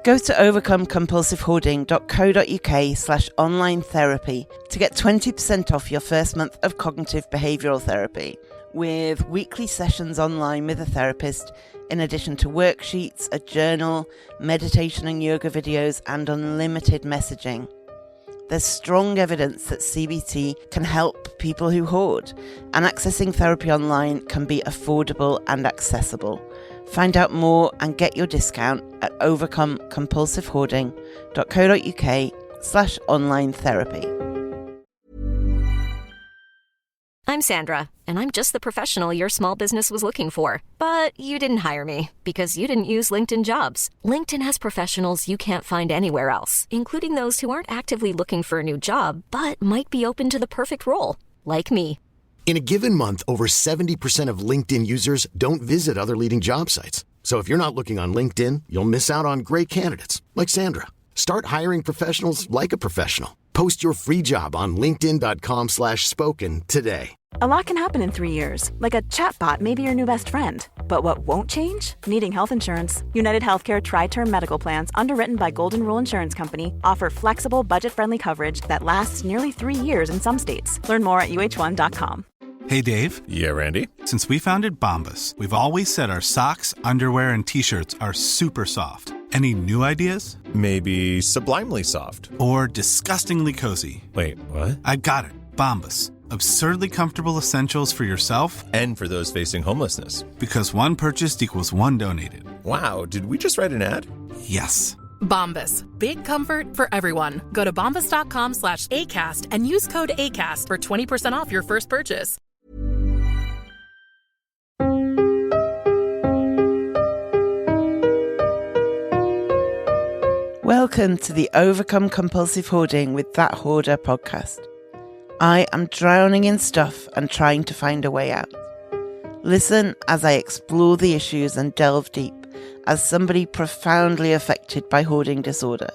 Go to overcomecompulsivehoarding.co.uk/online therapy to get 20% off your first month of cognitive behavioural therapy, with weekly sessions online with a therapist, in addition to worksheets, a journal, meditation and yoga videos, and unlimited messaging. There's strong evidence that CBT can help people who hoard, and accessing therapy online can be affordable and accessible. Find out more and get your discount at overcomecompulsivehoarding.co.uk/online therapy. I'm Sandra, and I'm just the professional your small business was looking for. But you didn't hire me because you didn't use LinkedIn Jobs. LinkedIn has professionals you can't find anywhere else, including those who aren't actively looking for a new job, but might be open to the perfect role, like me. In a given month, over 70% of LinkedIn users don't visit other leading job sites. So if you're not looking on LinkedIn, you'll miss out on great candidates like Sandra. Start hiring professionals like a professional. Post your free job on linkedin.com/spoken today. A lot can happen in 3 years, like a chatbot may be your new best friend. But what won't change? Needing health insurance. United Healthcare Tri-Term Medical Plans, underwritten by Golden Rule Insurance Company, offer flexible, budget-friendly coverage that lasts nearly 3 years in some states. Learn more at uh1.com. Hey, Dave. Yeah, Randy. Since we founded Bombas, we've always said our socks, underwear, and T-shirts are super soft. Any new ideas? Maybe sublimely soft. Or disgustingly cozy. Wait, what? I got it. Bombas. Absurdly comfortable essentials for yourself and for those facing homelessness. Because one purchased equals one donated. Wow, did we just write an ad? Yes. Bombas. Big comfort for everyone. Go to bombas.com/ACAST and use code ACAST for 20% off your first purchase. Welcome to the Overcome Compulsive Hoarding with That Hoarder podcast. I am drowning in stuff and trying to find a way out. Listen as I explore the issues and delve deep as somebody profoundly affected by hoarding disorder.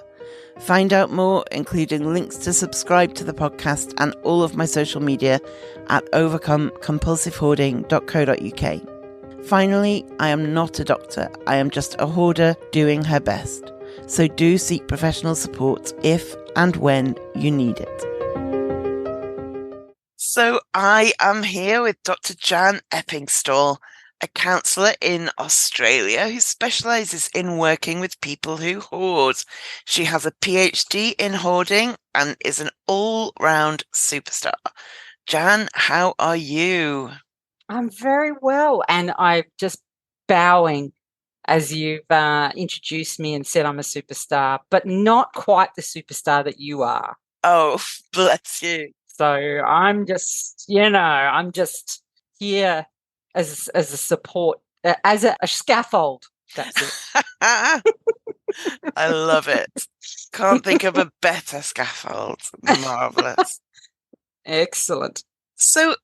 Find out more, including links to subscribe to the podcast and all of my social media at overcomecompulsivehoarding.co.uk. Finally, I am not a doctor. I am just a hoarder doing her best. So do seek professional support if and when you need it. So I am here with Dr. Jan Eppingstall, a counsellor in Australia who specialises in working with people who hoard. She has a PhD in hoarding and is an all-round superstar. Jan, how are you? I'm very well, and I'm just bowing as you've introduced me and said I'm a superstar, but not quite the superstar that you are. Oh, bless you. So I'm just, I'm just here as a support, as a scaffold. That's it. I love it. Can't think of a better scaffold. Marvellous. Excellent. So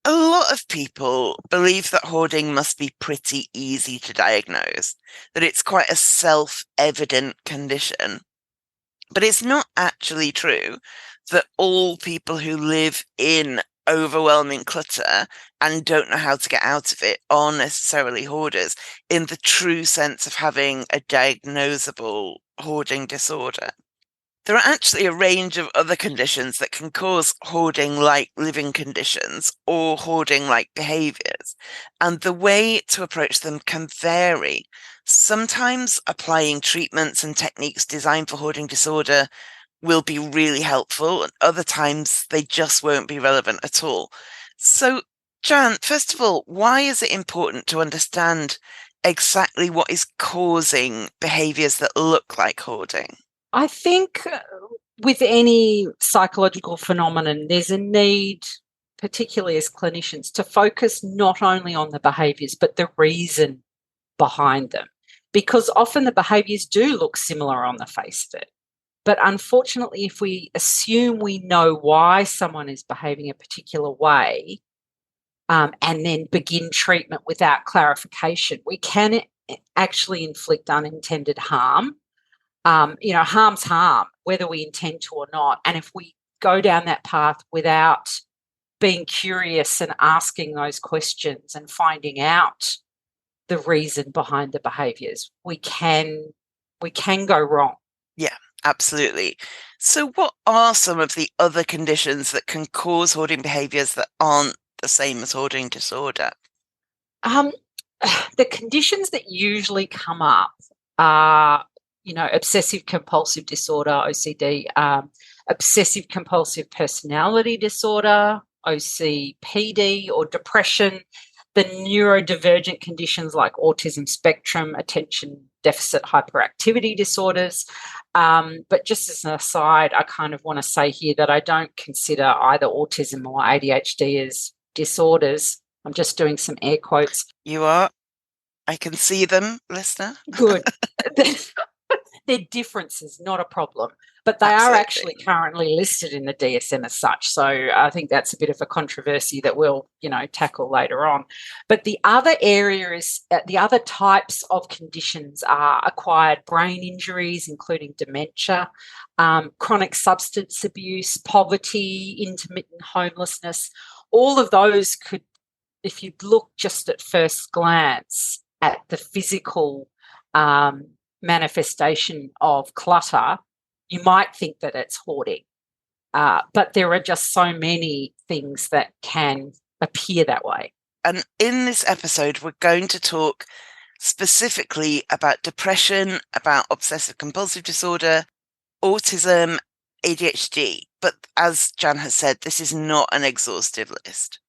a lot of people believe that hoarding must be pretty easy to diagnose, that it's quite a self-evident condition. But it's not actually true that all people who live in overwhelming clutter and don't know how to get out of it are necessarily hoarders in the true sense of having a diagnosable hoarding disorder. There are actually a range of other conditions that can cause hoarding-like living conditions or hoarding-like behaviours, and the way to approach them can vary. Sometimes applying treatments and techniques designed for hoarding disorder will be really helpful, and other times they just won't be relevant at all. So, Jan, first of all, why is it important to understand exactly what is causing behaviours that look like hoarding? I think with any psychological phenomenon, there's a need, particularly as clinicians, to focus not only on the behaviours, but the reason behind them. Because often the behaviours do look similar on the face of it. But unfortunately, if we assume we know why someone is behaving a particular way and then begin treatment without clarification, we can actually inflict unintended harm. Harm's harm, whether we intend to or not. And if we go down that path without being curious and asking those questions and finding out the reason behind the behaviours, we can we can go wrong. Yeah, absolutely. So what are some of the other conditions that can cause hoarding behaviours that aren't the same as hoarding disorder? The conditions that usually come up are, obsessive compulsive disorder, OCD, obsessive compulsive personality disorder, OCPD, or depression, the neurodivergent conditions like autism spectrum, attention deficit hyperactivity disorders. But just as an aside, I kind of want to say here that I don't consider either autism or ADHD as disorders. I'm just doing some air quotes. You are? I can see them, listener. Good. They're differences, not a problem. But they are actually currently listed in the DSM as such. So I think that's a bit of a controversy that we'll, tackle later on. But the other areas, the other types of conditions are acquired brain injuries, including dementia, chronic substance abuse, poverty, intermittent homelessness. All of those could, if you look just at first glance at the physical manifestation of clutter, you might think that it's hoarding. But there are just so many things that can appear that way. And in this episode, we're going to talk specifically about depression, about obsessive compulsive disorder, autism, ADHD. But as Jan has said, this is not an exhaustive list.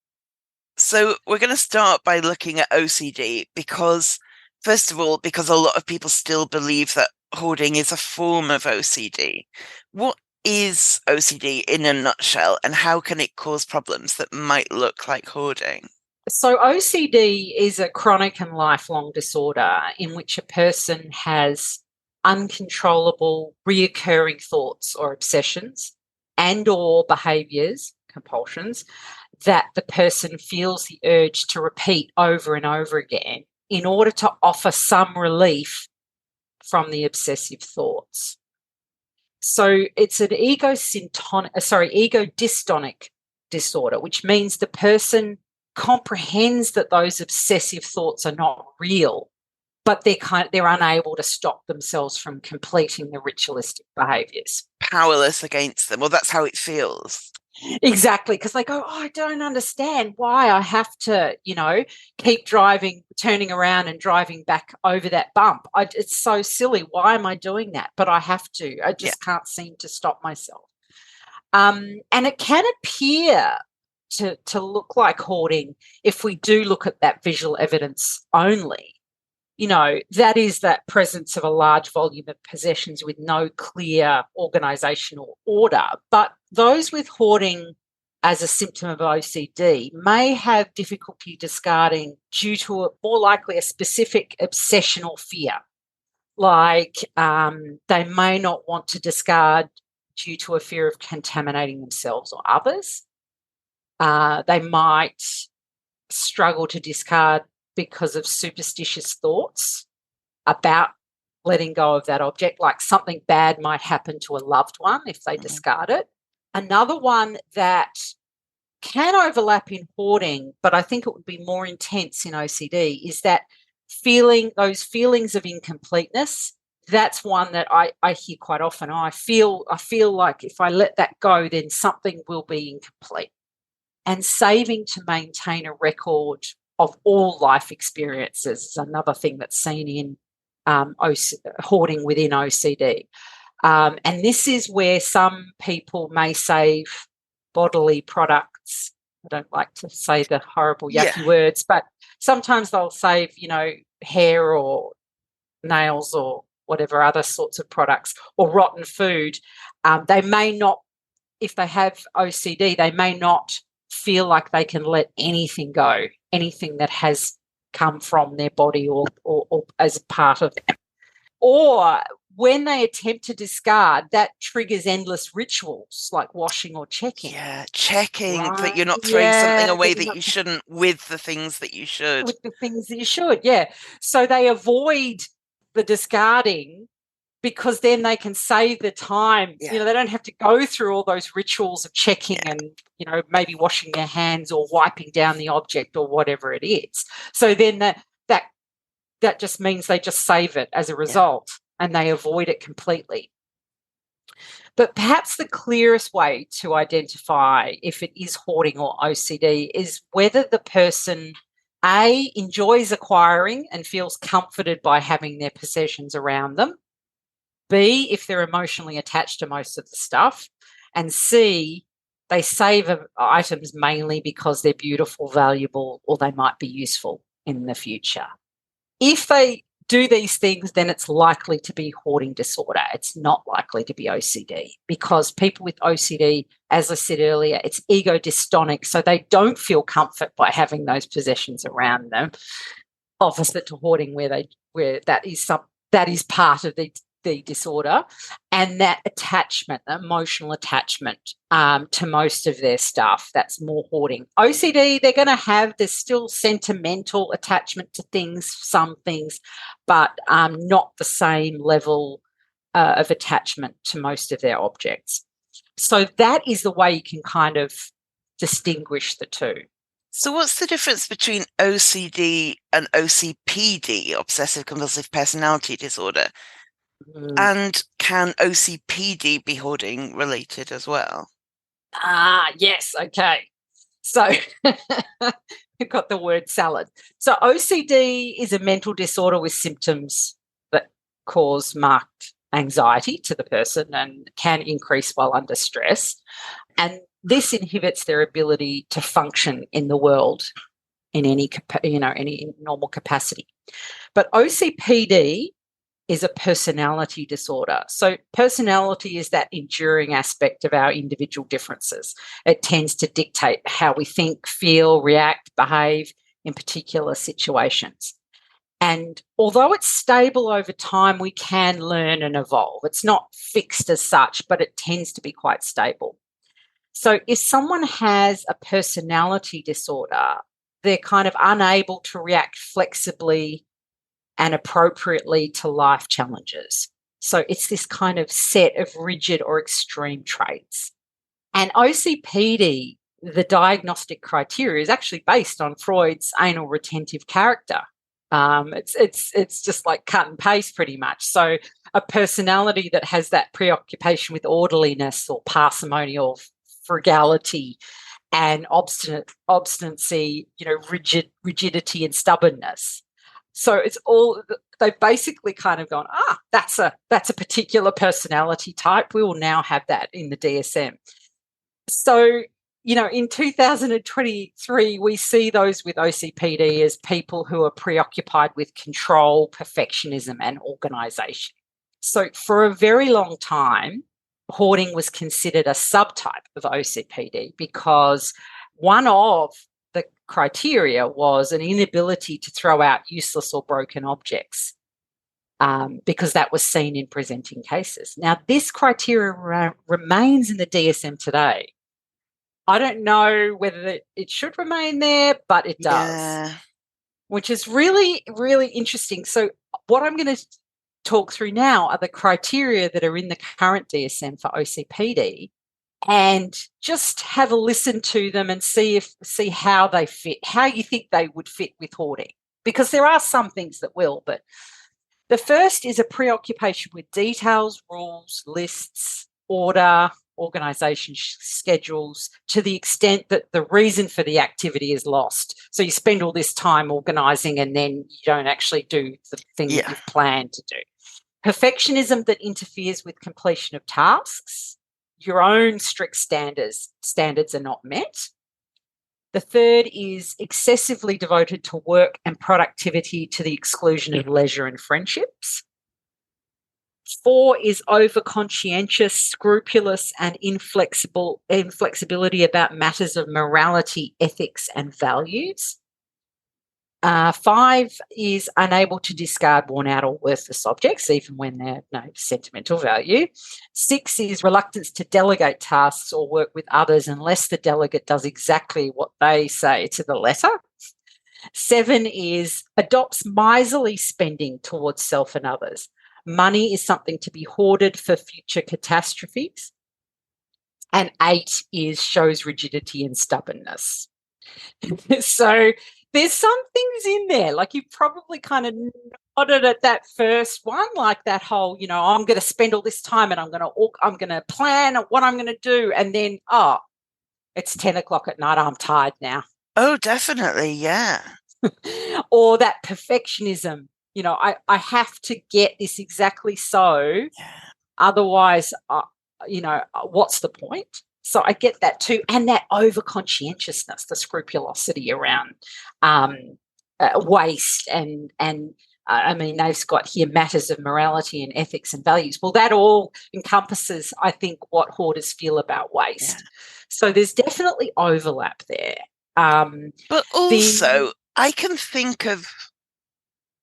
So we're going to start by looking at OCD because, first of all, because a lot of people still believe that hoarding is a form of OCD. What is OCD in a nutshell, and how can it cause problems that might look like hoarding? So OCD is a chronic and lifelong disorder in which a person has uncontrollable, reoccurring thoughts or obsessions and or behaviours, compulsions, that the person feels the urge to repeat over and over again in order to offer some relief from the obsessive thoughts. So it's an ego dystonic disorder, which means the person comprehends that those obsessive thoughts are not real, but they're unable to stop themselves from completing the ritualistic behaviours. Powerless against them. Well, that's how it feels. Exactly, because they go, I don't understand why I have to, keep driving, turning around and driving back over that bump. It's so silly. Why am I doing that? But I have to. I just can't seem to stop myself. And it can appear to look like hoarding if we do look at that visual evidence only. That is that presence of a large volume of possessions with no clear organisational order. But those with hoarding as a symptom of OCD may have difficulty discarding due to more likely a specific obsessional fear. Like they may not want to discard due to a fear of contaminating themselves or others. They might struggle to discard because of superstitious thoughts about letting go of that object, like something bad might happen to a loved one if they discard it. Another one that can overlap in hoarding, but I think it would be more intense in OCD, is that those feelings of incompleteness. That's one that I hear quite often. I feel like if I let that go, then something will be incomplete. And saving to maintain a record of all life experiences is another thing that's seen in hoarding within OCD. And this is where some people may save bodily products. I don't like to say the horrible, yucky words, but sometimes they'll save, hair or nails or whatever other sorts of products or rotten food. They may not, if they have OCD, they may not feel like they can let anything go, anything that has come from their body or as part of them. Or when they attempt to discard, that triggers endless rituals like washing or checking. Yeah, checking that you're not throwing something away that you shouldn't with the things that you should. With the things that you should, yeah. So they avoid the discarding because then they can save the time. They don't have to go through all those rituals of checking and, maybe washing their hands or wiping down the object or whatever it is. So then that just means they just save it as a result. and they avoid it completely. But perhaps the clearest way to identify if it is hoarding or OCD is whether the person, A, enjoys acquiring and feels comforted by having their possessions around them, B, if they're emotionally attached to most of the stuff, and C, they save items mainly because they're beautiful, valuable, or they might be useful in the future. If they do these things, then it's likely to be hoarding disorder. It's not likely to be OCD, because people with OCD, as I said earlier, it's ego dystonic, so they don't feel comfort by having those possessions around them. Opposite to hoarding, where that is part of the disorder, and that attachment, the emotional attachment to most of their stuff, that's more hoarding. OCD, they're going to have, there's still sentimental attachment to things, some things, but not the same level of attachment to most of their objects. So that is the way you can kind of distinguish the two. So what's the difference between OCD and OCPD, obsessive compulsive personality disorder? And can OCPD be hoarding related as well? Yes, okay. So you've got the word salad. So OCD is a mental disorder with symptoms that cause marked anxiety to the person and can increase while under stress. And this inhibits their ability to function in the world in any normal capacity. But OCPD is a personality disorder. So personality is that enduring aspect of our individual differences. It tends to dictate how we think, feel, react, behave in particular situations. And although it's stable over time, we can learn and evolve. It's not fixed as such, but it tends to be quite stable. So if someone has a personality disorder, they're kind of unable to react flexibly and appropriately to life challenges. So it's this kind of set of rigid or extreme traits. And OCPD, the diagnostic criteria, is actually based on Freud's anal retentive character. It's just like cut and paste pretty much. So a personality that has that preoccupation with orderliness or parsimony or frugality and obstinacy, rigidity and stubbornness. So it's all, they've basically kind of gone, that's a particular personality type. We will now have that in the DSM. So, in 2023, we see those with OCPD as people who are preoccupied with control, perfectionism, and organisation. So for a very long time, hoarding was considered a subtype of OCPD because one of the criteria was an inability to throw out useless or broken objects, because that was seen in presenting cases. Now, this criteria remains in the DSM today. I don't know whether it should remain there, but it does, which is really, really interesting. So what I'm going to talk through now are the criteria that are in the current DSM for OCPD, and just have a listen to them and see how they fit, how you think they would fit with hoarding, because there are some things that will. But the first is a preoccupation with details, rules, lists, order, organisation schedules, to the extent that the reason for the activity is lost. So you spend all this time organising and then you don't actually do the thing that you've planned to do. Perfectionism that interferes with completion of tasks. Your own strict standards are not met. The third is excessively devoted to work and productivity to the exclusion of leisure and friendships. 4 is over-conscientious, scrupulous, and inflexibility about matters of morality, ethics, and values. 5 is unable to discard worn-out or worthless objects, even when they're no sentimental value. 6 is reluctance to delegate tasks or work with others unless the delegate does exactly what they say to the letter. 7 is adopts miserly spending towards self and others. Money is something to be hoarded for future catastrophes. And 8 is shows rigidity and stubbornness. So there's some things in there, like you probably kind of nodded at that first one, like that whole, I'm going to spend all this time and I'm going to plan what I'm going to do. And then, it's 10 o'clock at night. I'm tired now. Oh, definitely. Yeah. Or that perfectionism, I have to get this exactly so. Yeah. Otherwise, what's the point? So I get that too. And that over-conscientiousness, the scrupulosity around waste and I mean, they've got here matters of morality and ethics and values. Well, that all encompasses, I think, what hoarders feel about waste. Yeah. So there's definitely overlap there. But also, I can think of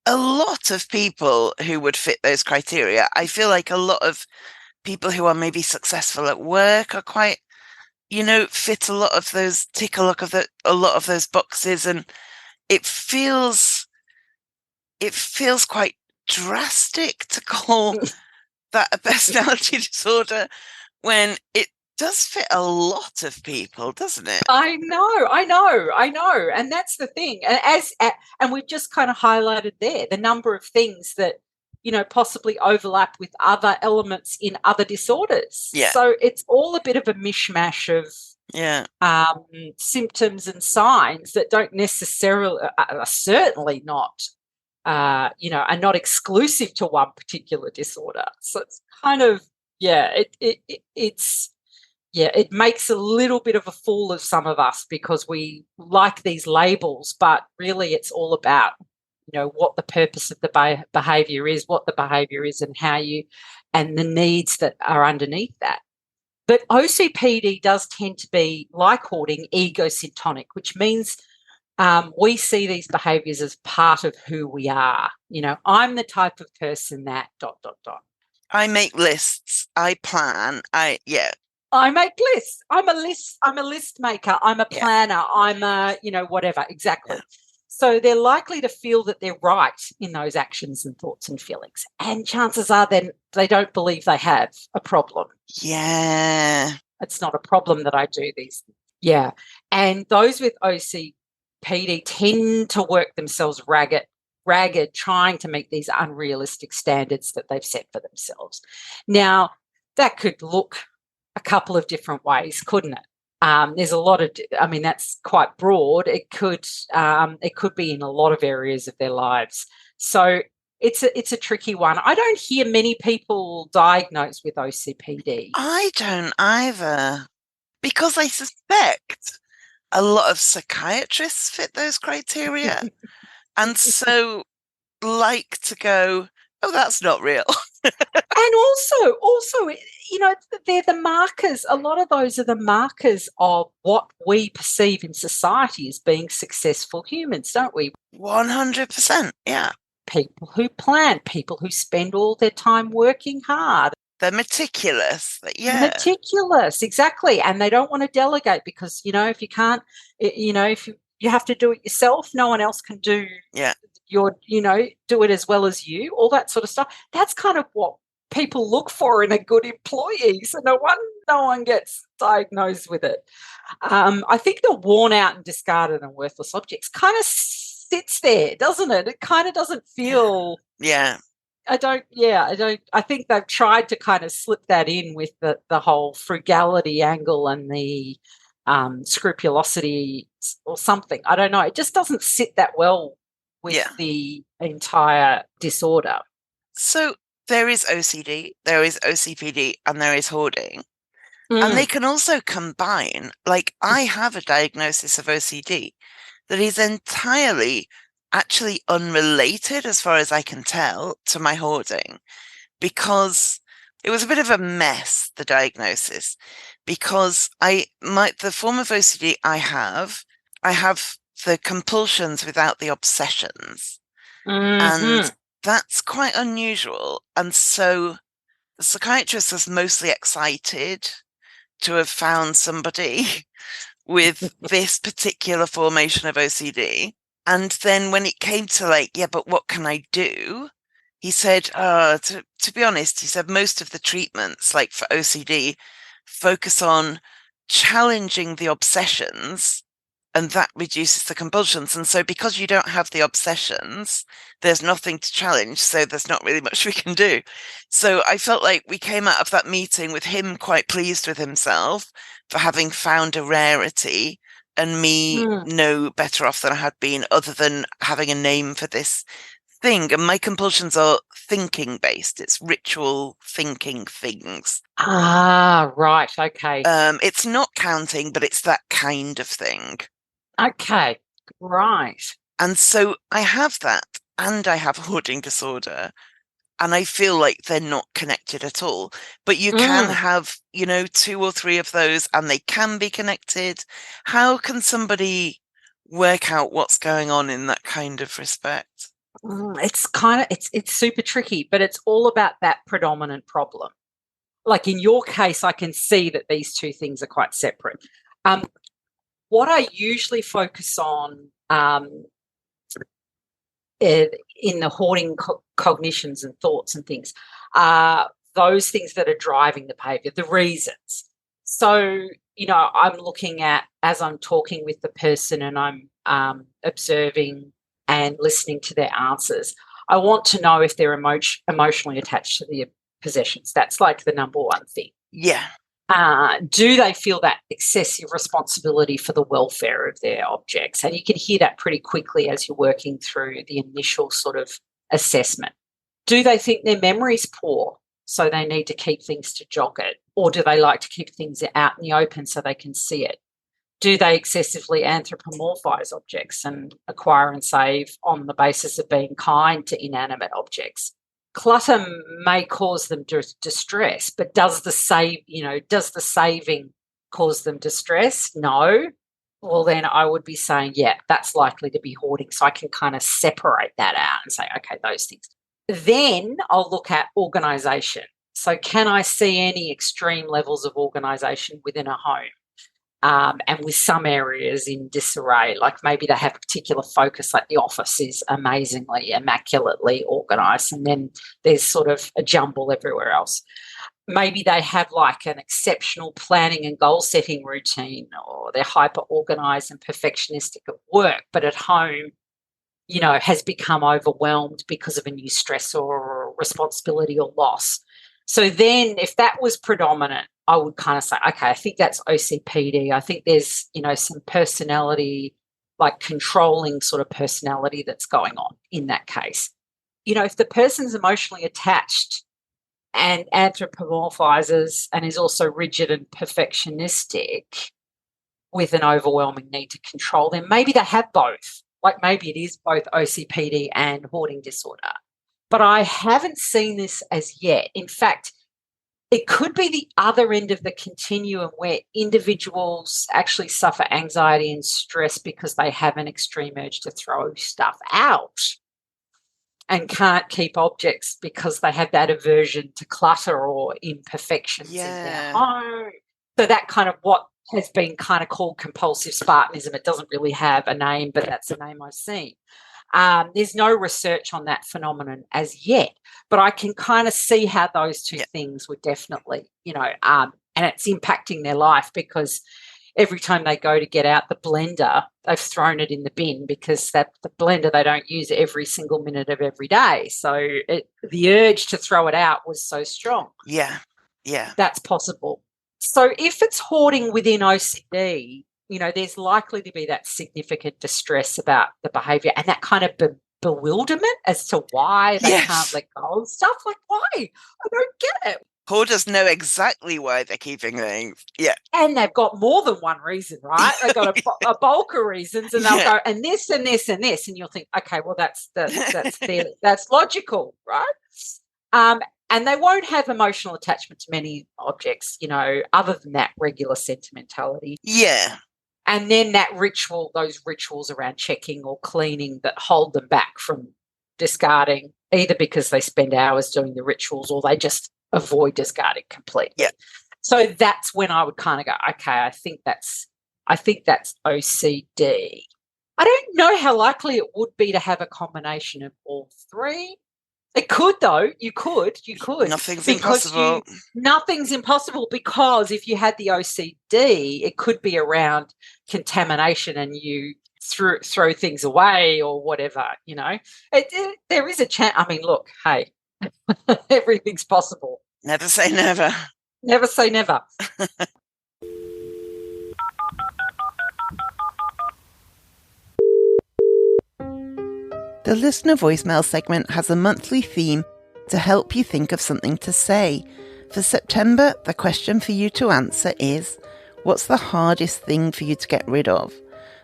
a lot of people who would fit those criteria. I feel like a lot of people who are maybe successful at work are quite, fit a lot of those, tick a lot of those boxes, and it feels quite drastic to call that a personality disorder when it does fit a lot of people, doesn't it? I know. And that's the thing. And we've just kind of highlighted there the number of things that, possibly overlap with other elements in other disorders. Yeah. So it's all a bit of a mishmash of symptoms and signs that don't necessarily, are certainly not, are not exclusive to one particular disorder. So it's kind of, it makes a little bit of a fool of some of us because we like these labels, but really it's all about, what the purpose of the behaviour is, what the behaviour is and and the needs that are underneath that. But OCPD does tend to be, like hoarding, egosyntonic, which means we see these behaviours as part of who we are. I'm the type of person that ... I make lists. I plan. I make lists. I'm a list maker. I'm a planner. I'm a, whatever. Exactly. Yeah. So they're likely to feel that they're right in those actions and thoughts and feelings. And chances are then they don't believe they have a problem. Yeah. It's not a problem that I do these. Yeah. And those with OCPD tend to work themselves ragged, trying to meet these unrealistic standards that they've set for themselves. Now, that could look a couple of different ways, couldn't it? There's a lot of, that's quite broad. It could be in a lot of areas of their lives. So it's a tricky one. I don't hear many people diagnosed with OCPD. I don't either, because I suspect a lot of psychiatrists fit those criteria and so like to go, oh, that's not real. And also, they're the markers. A lot of those are the markers of what we perceive in society as being successful humans, don't we? 100%, yeah. People who plan, people who spend all their time working hard. They're meticulous, Meticulous, exactly. And they don't want to delegate because, if you can't, if you have to do it yourself, no one else can do do it as well as you, all that sort of stuff. That's kind of what people look for in a good employee. So no one gets diagnosed with it. I think the worn out and discarded and worthless objects kind of sits there, doesn't it? It kind of doesn't feel. Yeah. I think they've tried to kind of slip that in with the whole frugality angle and the scrupulosity or something. I don't know. It just doesn't sit that well with the entire disorder. So there is OCD, there is OCPD, and there is hoarding. And they can also combine, like I have a diagnosis of OCD that is entirely actually unrelated, as far as I can tell, to my hoarding, because it was a bit of a mess, the diagnosis, because the form of OCD I have the compulsions without the obsessions. And that's quite unusual. And so the psychiatrist was mostly excited to have found somebody with this particular formation of OCD. And then when it came to but what can I do? He said, to be honest, he said most of the treatments, like for OCD, focus on challenging the obsessions and that reduces the compulsions. And so because you don't have the obsessions, there's nothing to challenge, so there's not really much we can do. So I felt like we came out of that meeting with him quite pleased with himself for having found a rarity, and me no better off than I had been, other than having a name for this thing. And my compulsions are thinking based. It's ritual thinking things. Ah, right. Okay. It's not counting, but it's that kind of thing. Okay. Right. And so I have that, and I have a hoarding disorder, and I feel like they're not connected at all. But you can have, 2 or 3 of those, and they can be connected. How can somebody work out what's going on in that kind of respect? It's super tricky, but it's all about that predominant problem. Like in your case, I can see that these two things are quite separate. What I usually focus on in the hoarding cognitions and thoughts and things are those things that are driving the behavior, the reasons. So, I'm looking at, as I'm talking with the person and I'm observing and listening to their answers, I want to know if they're emotionally attached to their possessions. That's like the number one thing. Yeah. Do they feel that excessive responsibility for the welfare of their objects? And you can hear that pretty quickly as you're working through the initial sort of assessment. Do they think their memory's poor, so they need to keep things to jog it? Or do they like to keep things out in the open so they can see it? Do they excessively anthropomorphise objects and acquire and save on the basis of being kind to inanimate objects? Clutter may cause them distress, but does the saving cause them distress? No. Well, then I would be saying, yeah, that's likely to be hoarding. So I can kind of separate that out and say, okay, those things. Then I'll look at organisation. So can I see any extreme levels of organisation within a home? And with some areas in disarray, like maybe they have a particular focus, like the office is amazingly, immaculately organised, and then there's sort of a jumble everywhere else. Maybe they have like an exceptional planning and goal setting routine, or they're hyper organised and perfectionistic at work, but at home, has become overwhelmed because of a new stressor or responsibility or loss. So then if that was predominant, I would kind of say, okay, I think that's OCPD. I think there's, some personality, like controlling sort of personality that's going on in that case. If the person's emotionally attached and anthropomorphizes and is also rigid and perfectionistic with an overwhelming need to control, then maybe they have both. Like maybe it is both OCPD and hoarding disorder. But I haven't seen this as yet. In fact, it could be the other end of the continuum where individuals actually suffer anxiety and stress because they have an extreme urge to throw stuff out and can't keep objects because they have that aversion to clutter or imperfections in their home. So that kind of what has been kind of called compulsive Spartanism. It doesn't really have a name, but that's the name I've seen. There's no research on that phenomenon as yet, but I can kind of see how those two things would definitely, and it's impacting their life because every time they go to get out the blender, they've thrown it in the bin because the blender they don't use every single minute of every day. So the urge to throw it out was so strong. Yeah. That's possible. So if it's hoarding within OCD, there's likely to be that significant distress about the behaviour and that kind of bewilderment as to why they can't let go of stuff. Like, why? I don't get it. Hoarders know exactly why they're keeping things. Yeah. And they've got more than one reason, right? They've got a bulk of reasons, and they'll go, and this and this and this, and you'll think, okay, well, that's logical, right? And they won't have emotional attachment to many objects, other than that regular sentimentality. Yeah. And then those rituals around checking or cleaning that hold them back from discarding, either because they spend hours doing the rituals or they just avoid discarding completely. Yeah. So that's when I would kind of go, okay, I think that's OCD. I don't know how likely it would be to have a combination of all three. It could, though. You could. Nothing's because impossible. Nothing's impossible, because if you had the OCD, it could be around contamination and you throw things away or whatever, there is a chance. I mean, look, hey, everything's possible. Never say never. Never say never. The listener voicemail segment has a monthly theme to help you think of something to say. For September, the question for you to answer is, what's the hardest thing for you to get rid of?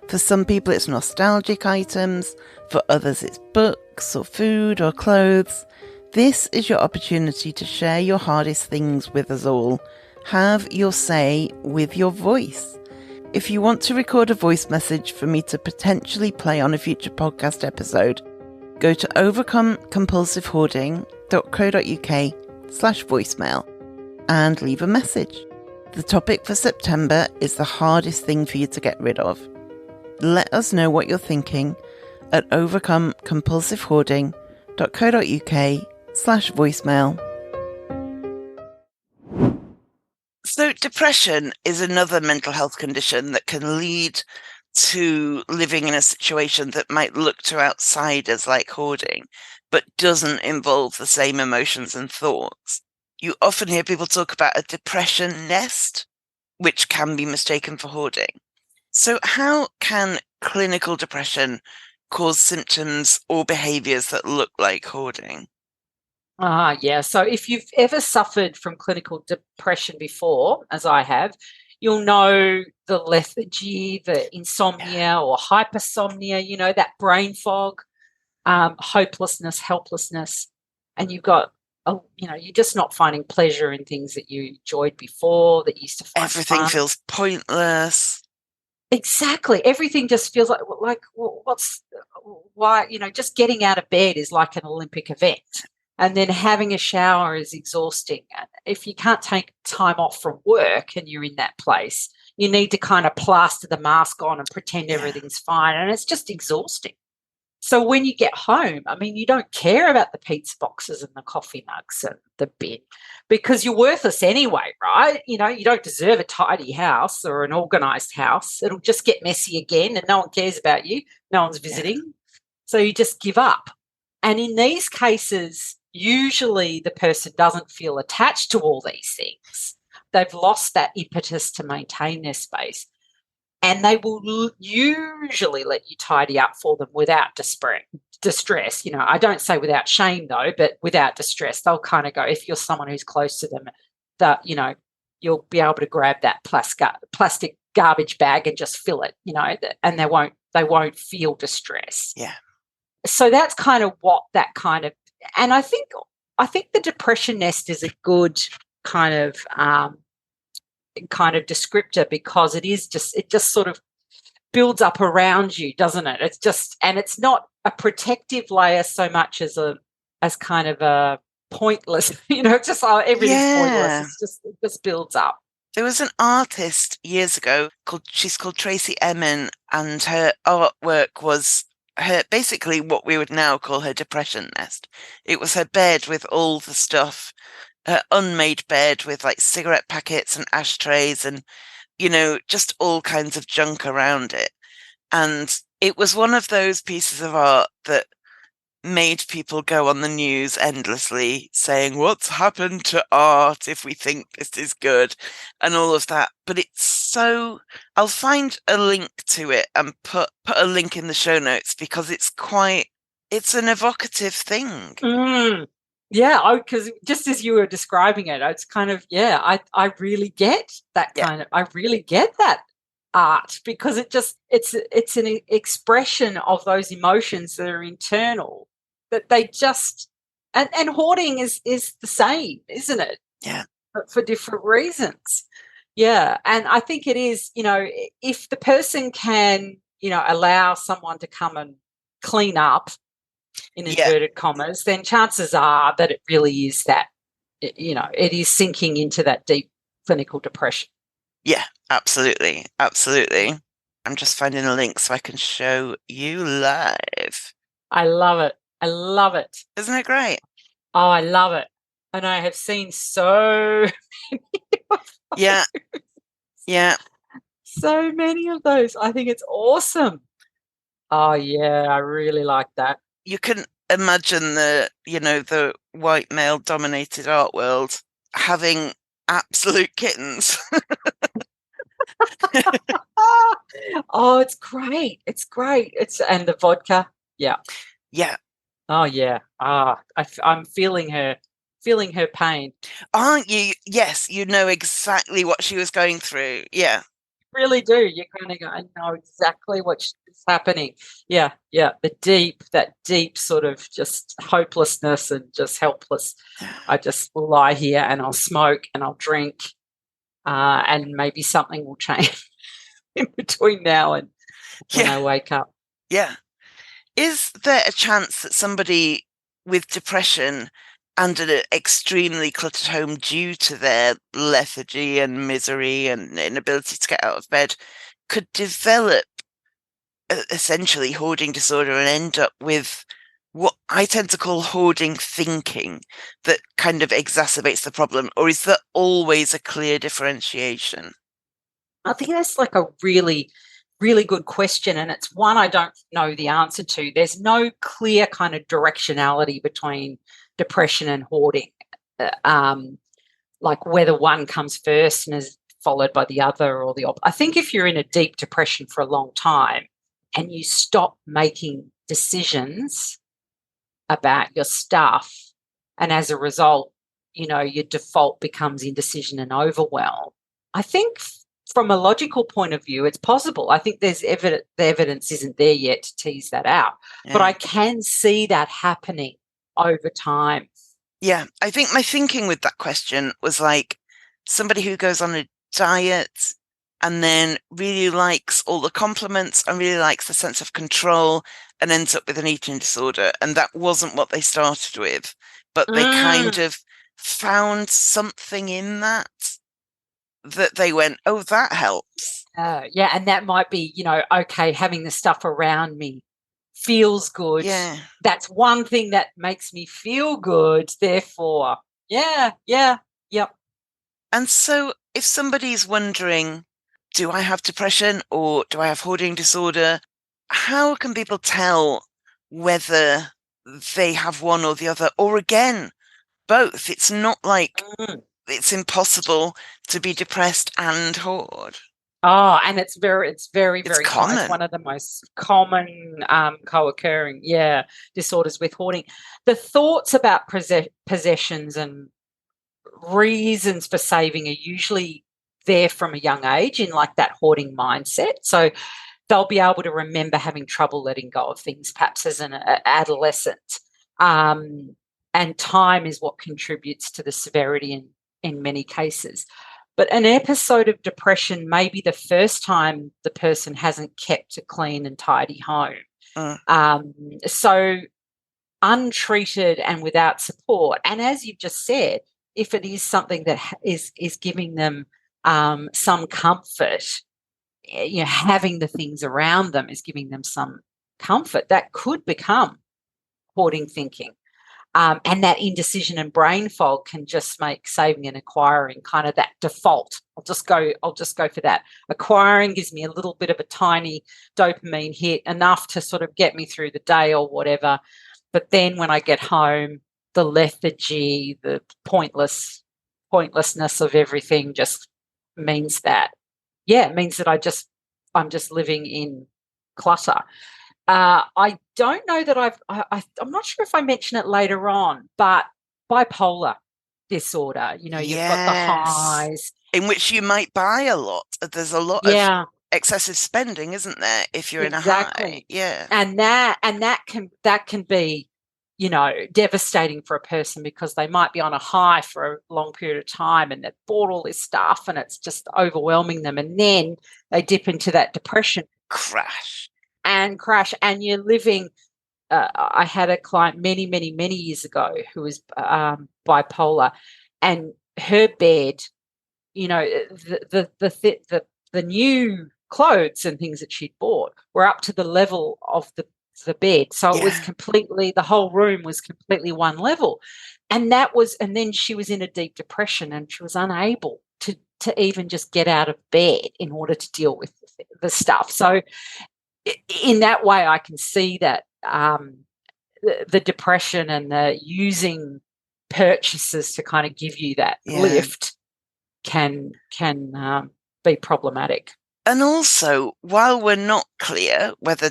For some people, it's nostalgic items. For others, it's books or food or clothes. This is your opportunity to share your hardest things with us all. Have your say with your voice. If you want to record a voice message for me to potentially play on a future podcast episode, go to overcomecompulsivehoarding.co.uk/voicemail and leave a message. The topic for September is the hardest thing for you to get rid of. Let us know what you're thinking at overcomecompulsivehoarding.co.uk/voicemail. So depression is another mental health condition that can lead to living in a situation that might look to outsiders like hoarding, but doesn't involve the same emotions and thoughts. You often hear people talk about a depression nest, which can be mistaken for hoarding. So how can clinical depression cause symptoms or behaviours that look like hoarding? Yeah. So if you've ever suffered from clinical depression before, as I have, you'll know the lethargy, the insomnia or hypersomnia, that brain fog, hopelessness, helplessness, and you've got, you're just not finding pleasure in things that you enjoyed before, that you used to find Everything fun. feels pointless. Exactly. Everything just feels like why, just getting out of bed is like an Olympic event. And then having a shower is exhausting. And if you can't take time off from work and you're in that place, you need to kind of plaster the mask on and pretend everything's fine. And it's just exhausting. So when you get home, I mean, you don't care about the pizza boxes and the coffee mugs and the bin because you're worthless anyway, right? You don't deserve a tidy house or an organised house. It'll just get messy again and no one cares about you. No one's visiting. So you just give up. And in these cases, usually the person doesn't feel attached to all these things. They've lost that impetus to maintain their space. And they will usually let you tidy up for them without distress. I don't say without shame, though, but without distress. They'll kind of go, if you're someone who's close to them, that, you'll be able to grab that plastic garbage bag and just fill it, and they won't feel distress. Yeah. So that's kind of what that kind of, and I think the depression nest is a good kind of descriptor because it just sort of builds up around you, doesn't it? And it's not a protective layer so much as kind of a pointless, it's just everything's pointless. It just builds up. There was an artist years ago she's called Tracy Emin, and her artwork was basically what we would now call her depression nest. It was her bed with all the stuff, her unmade bed with like cigarette packets and ashtrays and, just all kinds of junk around it. And it was one of those pieces of art that made people go on the news endlessly saying, what's happened to art if we think this is good and all of that. But it's so, I'll find a link to it and put a link in the show notes because it's an evocative thing. Yeah, because just as you were describing it, it's kind of, I really get that I really get that art because it's an expression of those emotions that are internal that they just, and hoarding is the same, isn't it? Yeah. But for different reasons. Yeah. And I think it is, if the person can, allow someone to come and clean up in inverted commas, then chances are that it really is that, it is sinking into that deep clinical depression. Yeah, absolutely. Absolutely. I'm just finding a link so I can show you live. I love it. I love it. Isn't it great? Oh, I love it. And I have seen so many of Yeah. those. Yeah. So many of those. I think it's awesome. Oh, yeah, I really like that. You can imagine the white male dominated art world having absolute kittens. Oh, it's great. It's great. And the vodka. Yeah. Yeah. Oh, yeah. I'm feeling her pain. Aren't you? Yes, you know exactly what she was going through. Yeah. Really do. You kind of go, I know exactly what's happening. Yeah, yeah. That deep sort of just hopelessness and just helpless. I just will lie here and I'll smoke and I'll drink, and maybe something will change in between now and when I wake up. Yeah. Is there a chance that somebody with depression and an extremely cluttered home due to their lethargy and misery and inability to get out of bed could develop essentially hoarding disorder and end up with what I tend to call hoarding thinking that kind of exacerbates the problem? Or is there always a clear differentiation? I think that's like a really, really good question. And it's one I don't know the answer to. There's no clear kind of directionality between depression and hoarding, like whether one comes first and is followed by the other or the opposite. I think if you're in a deep depression for a long time and you stop making decisions about your stuff, and as a result, your default becomes indecision and overwhelm, I think from a logical point of view, it's possible. I think the evidence isn't there yet to tease that out, but I can see that happening over time. Yeah, I think my thinking with that question was like somebody who goes on a diet and then really likes all the compliments and really likes the sense of control and ends up with an eating disorder. And that wasn't what they started with, but they kind of found something in that they went, oh, that helps. Yeah, and that might be, okay, having the stuff around me feels good. Yeah. That's one thing that makes me feel good. Therefore, yep. And so if somebody's wondering, do I have depression or do I have hoarding disorder? How can people tell whether they have one or the other, or again, both? It's not like it's impossible to be depressed and hoard. Oh, and it's very, very common. It's one of the most common co-occurring, disorders with hoarding. The thoughts about possessions and reasons for saving are usually there from a young age in like that hoarding mindset. So they'll be able to remember having trouble letting go of things, perhaps as an adolescent. And time is what contributes to the severity in many cases. But an episode of depression may be the first time the person hasn't kept a clean and tidy home. So untreated and without support, and as you've just said, if it is something that is giving them some comfort, having the things around them is giving them some comfort, that could become hoarding thinking. And that indecision and brain fog can just make saving and acquiring kind of that default. I'll just go for that. Acquiring gives me a little bit of a tiny dopamine hit, enough to sort of get me through the day or whatever. But then when I get home, the lethargy, the pointlessness of everything just means that, it means that I'm just living in clutter. I don't know that I'm not sure if I mention it later on, but bipolar disorder, you've got the highs. In which you might buy a lot. There's a lot of excessive spending, isn't there, if you're in a high? Yeah. And that can be, devastating for a person, because they might be on a high for a long period of time and they've bought all this stuff and it's just overwhelming them. And then they dip into that depression. Crash. And you're living. I had a client many, many, many years ago who was bipolar, and her bed, the new clothes and things that she'd bought were up to the level of the bed. So it was completely, the whole room was completely one level. and then she was in a deep depression, and she was unable to even just get out of bed in order to deal with the stuff. So in that way, I can see that the depression and the using purchases to kind of give you that lift can be problematic. And also, while we're not clear whether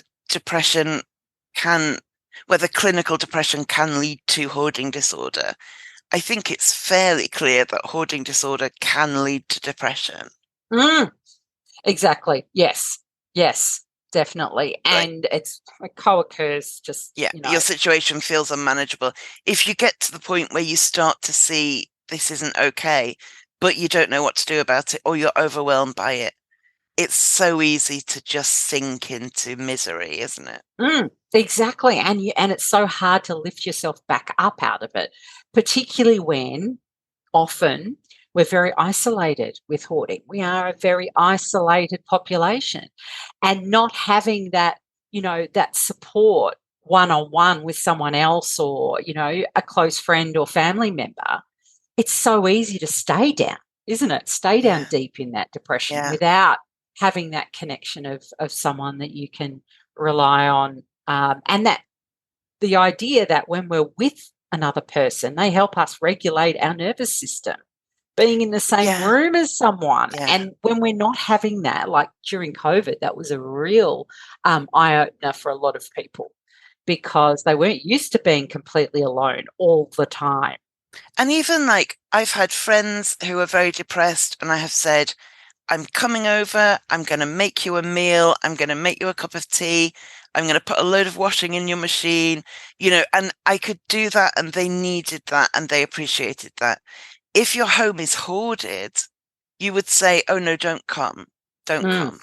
clinical depression can lead to hoarding disorder, I think it's fairly clear that hoarding disorder can lead to depression. Exactly. Yes, definitely. And it co-occurs just, your situation feels unmanageable. If you get to the point where you start to see this isn't okay, but you don't know what to do about it, or you're overwhelmed by it, it's so easy to just sink into misery, isn't it? Exactly. And it's so hard to lift yourself back up out of it, particularly when often we're very isolated with hoarding. We are a very isolated population, and not having that, that support one-on-one with someone else, or, a close friend or family member, it's so easy to stay down, isn't it? Stay down deep in that depression without having that connection of someone that you can rely on. And that the idea that when we're with another person, they help us regulate our nervous system, being in the same room as someone. And when we're not having that, like during COVID, that was a real eye-opener for a lot of people, because they weren't used to being completely alone all the time. And even I've had friends who are very depressed, and I have said, I'm coming over, I'm going to make you a meal, I'm going to make you a cup of tea, I'm going to put a load of washing in your machine, and I could do that, and they needed that, and they appreciated that. If your home is hoarded, you would say, oh no, don't come. Don't come.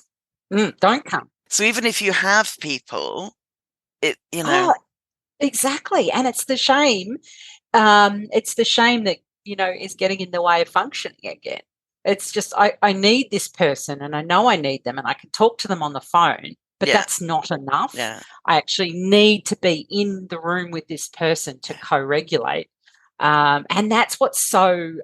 Don't come. So even if you have people, Oh, exactly. And it's the shame. It's the shame that, is getting in the way of functioning again. It's just, I need this person, and I know I need them, and I can talk to them on the phone, but that's not enough. I actually need to be in the room with this person to co-regulate. And that's what's so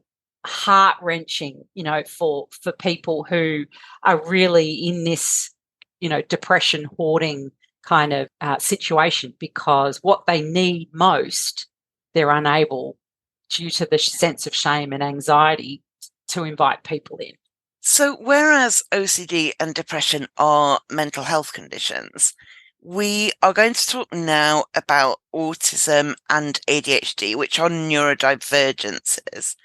heart-wrenching, for people who are really in this, depression, hoarding kind of situation, because what they need most, they're unable, due to the sense of shame and anxiety, to invite people in. So whereas OCD and depression are mental health conditions, we are going to talk now about autism and ADHD, which are neurodivergences.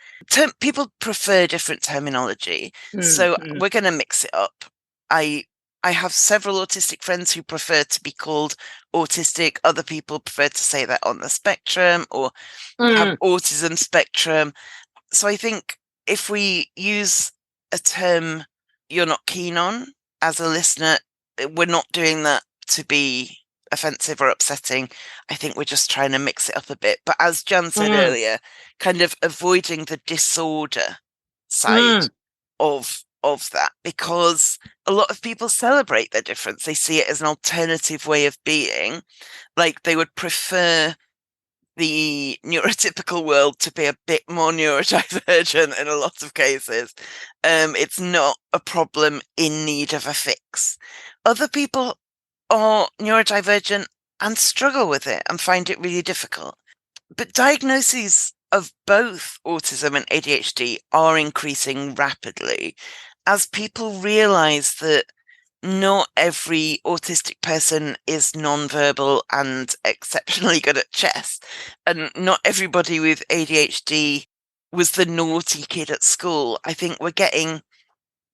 People prefer different terminology, so we're going to mix it up. I have several autistic friends who prefer to be called autistic. Other people prefer to say they're on the spectrum or have autism spectrum. So I think if we use a term you're not keen on as a listener, we're not doing that to be offensive or upsetting. I think we're just trying to mix it up a bit. But as Jan said earlier, kind of avoiding the disorder side of that, because a lot of people celebrate their difference. They see it as an alternative way of being. Like they would prefer the neurotypical world to be a bit more neurodivergent in a lot of cases. It's not a problem in need of a fix. Other people are neurodivergent and struggle with it and find it really difficult. But diagnoses of both autism and ADHD are increasing rapidly as people realize that not every autistic person is nonverbal and exceptionally good at chess. And not everybody with ADHD was the naughty kid at school. I think we're getting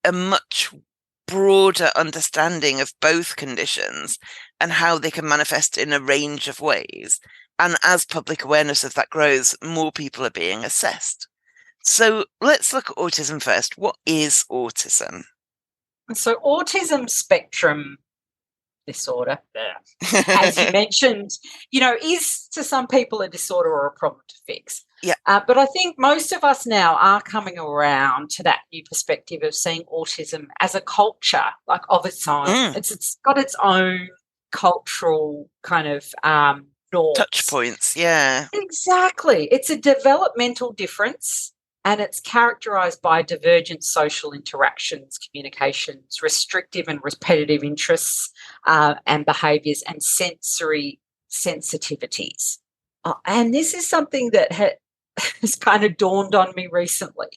a much broader understanding of both conditions and how they can manifest in a range of ways. And as public awareness of that grows, more people are being assessed. So let's look at autism first. What is autism? So autism spectrum disorder, as you mentioned, is to some people a disorder or a problem to fix. Yeah. But I think most of us now are coming around to that new perspective of seeing autism as a culture, like of its own. It's got its own cultural kind of norms. Touch points, yeah. Exactly. It's a developmental difference, and it's characterized by divergent social interactions, communications, restrictive and repetitive interests and behaviors, and sensory sensitivities. And this is something that has kind of dawned on me recently,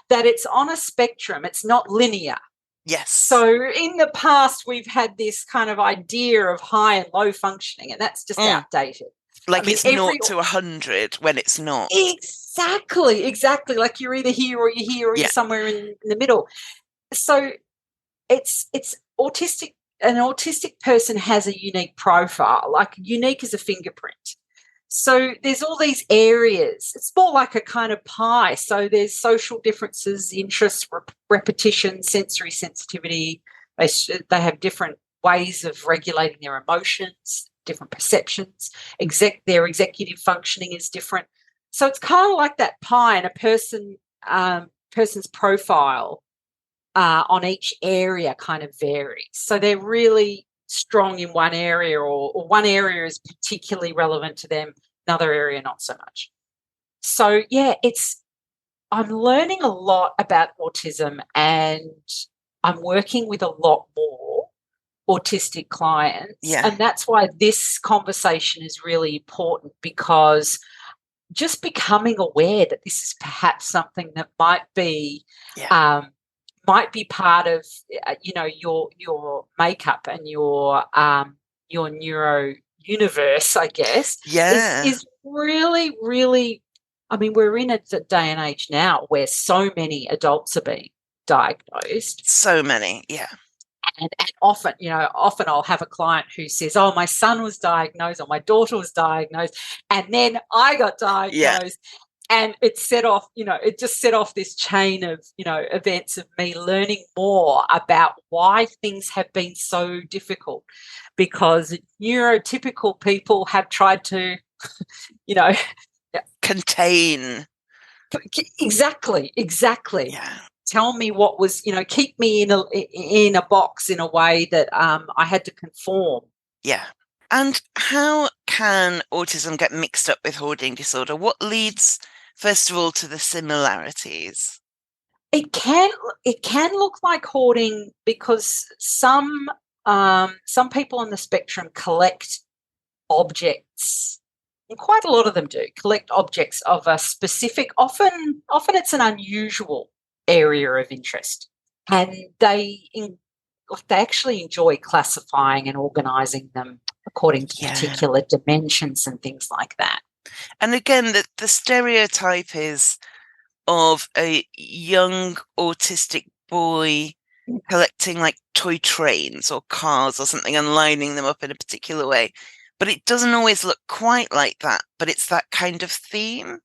that it's on a spectrum. It's not linear. Yes. So in the past, we've had this kind of idea of high and low functioning, and that's just outdated. Like, I mean, it's 0 to 100 when it's not. Exactly. Like you're either here or you're here or you're somewhere in the middle. So it's autistic. An autistic person has a unique profile, like unique as a fingerprint. So there's all these areas. It's more like a kind of pie. So there's social differences, interests, repetition, sensory sensitivity. They have different ways of regulating their emotions, different perceptions. Their executive functioning is different. So it's kind of like that pie, and a person's profile on each area kind of varies. So they're really strong in one area, or one area is particularly relevant to them, another area not so much. So I'm learning a lot about autism, and I'm working with a lot more autistic clients. Yeah. And that's why this conversation is really important, because just becoming aware that this is perhaps something that might be part of your makeup and your neuro universe, I guess, is really, really, I mean, we're in a day and age now where so many adults are being diagnosed. So many, yeah. And often I'll have a client who says, oh, my son was diagnosed or my daughter was diagnosed, and then I got diagnosed. Yeah. And it just set off this chain of, events of me learning more about why things have been so difficult, because neurotypical people have tried to, contain. Exactly. Yeah. Tell me what was, keep me in a box in a way that I had to conform. Yeah. And how can autism get mixed up with hoarding disorder? What leads, first of all, to the similarities? It can look like hoarding, because some people on the spectrum collect objects, and quite a lot of them do collect objects of a specific. Often it's an unusual area of interest, and they actually enjoy classifying and organising them according to particular dimensions and things like that. And again, the stereotype is of a young autistic boy collecting like toy trains or cars or something and lining them up in a particular way. But it doesn't always look quite like that, but it's that kind of theme.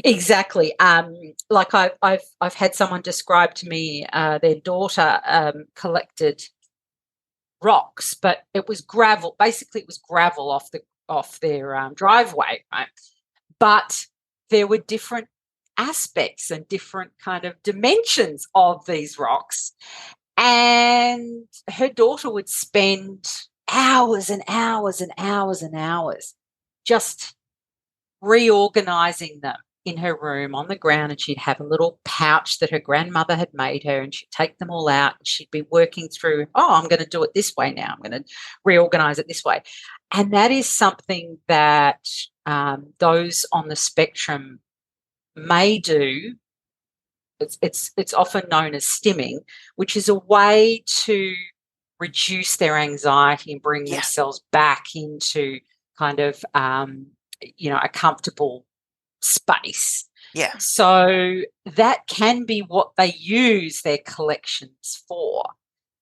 Exactly. Like I've had someone describe to me their daughter collected rocks, but it was gravel. Basically, it was gravel off their driveway, right? But there were different aspects and different kind of dimensions of these rocks, and her daughter would spend hours and hours and hours and hours just reorganizing them in her room on the ground, and she'd have a little pouch that her grandmother had made her, and she'd take them all out and she'd be working through, I'm going to do it this way now, I'm going to reorganize it this way. And that is something that those on the spectrum may do. It's often known as stimming, which is a way to reduce their anxiety and bring themselves back into kind of a comfortable space. Yeah. So that can be what they use their collections for.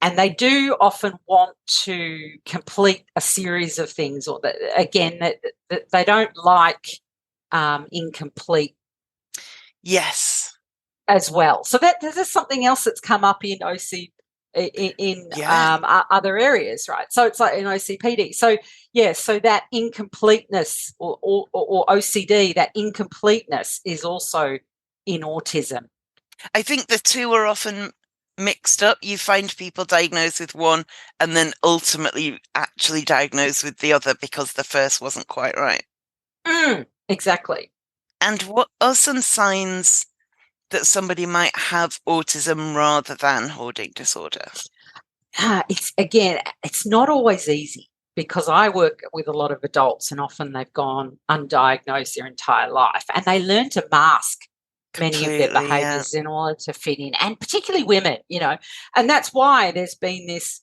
And they do often want to complete a series of things, or that they don't like incomplete. Yes. As well. So this is something else that's come up in other areas, right? So it's like in OCPD. So so that incompleteness or OCD, that incompleteness is also in autism. I think the two are often mixed up. You find people diagnosed with one and then ultimately actually diagnosed with the other because the first wasn't quite right. Exactly. And what are some signs that somebody might have autism rather than hoarding disorder? It's not always easy, because I work with a lot of adults and often they've gone undiagnosed their entire life, and they learn to mask many of their Completely, yeah. behaviours in order to fit in, and particularly women, and that's why there's been this,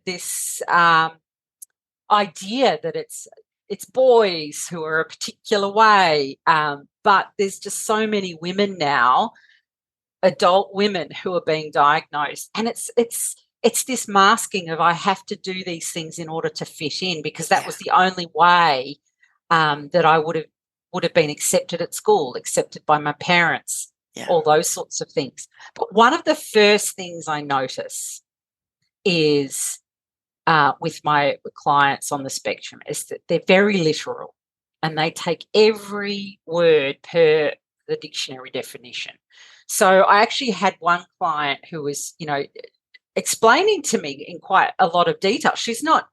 this idea that it's boys who are a particular way, but there's just so many women now, adult women, who are being diagnosed, and it's this masking of, I have to do these things in order to fit in, because that was the only way that I would have been accepted at school, accepted by my parents, all those sorts of things. But one of the first things I notice is with my clients on the spectrum is that they're very literal, and they take every word per the dictionary definition. So I actually had one client who was, explaining to me in quite a lot of detail. She's not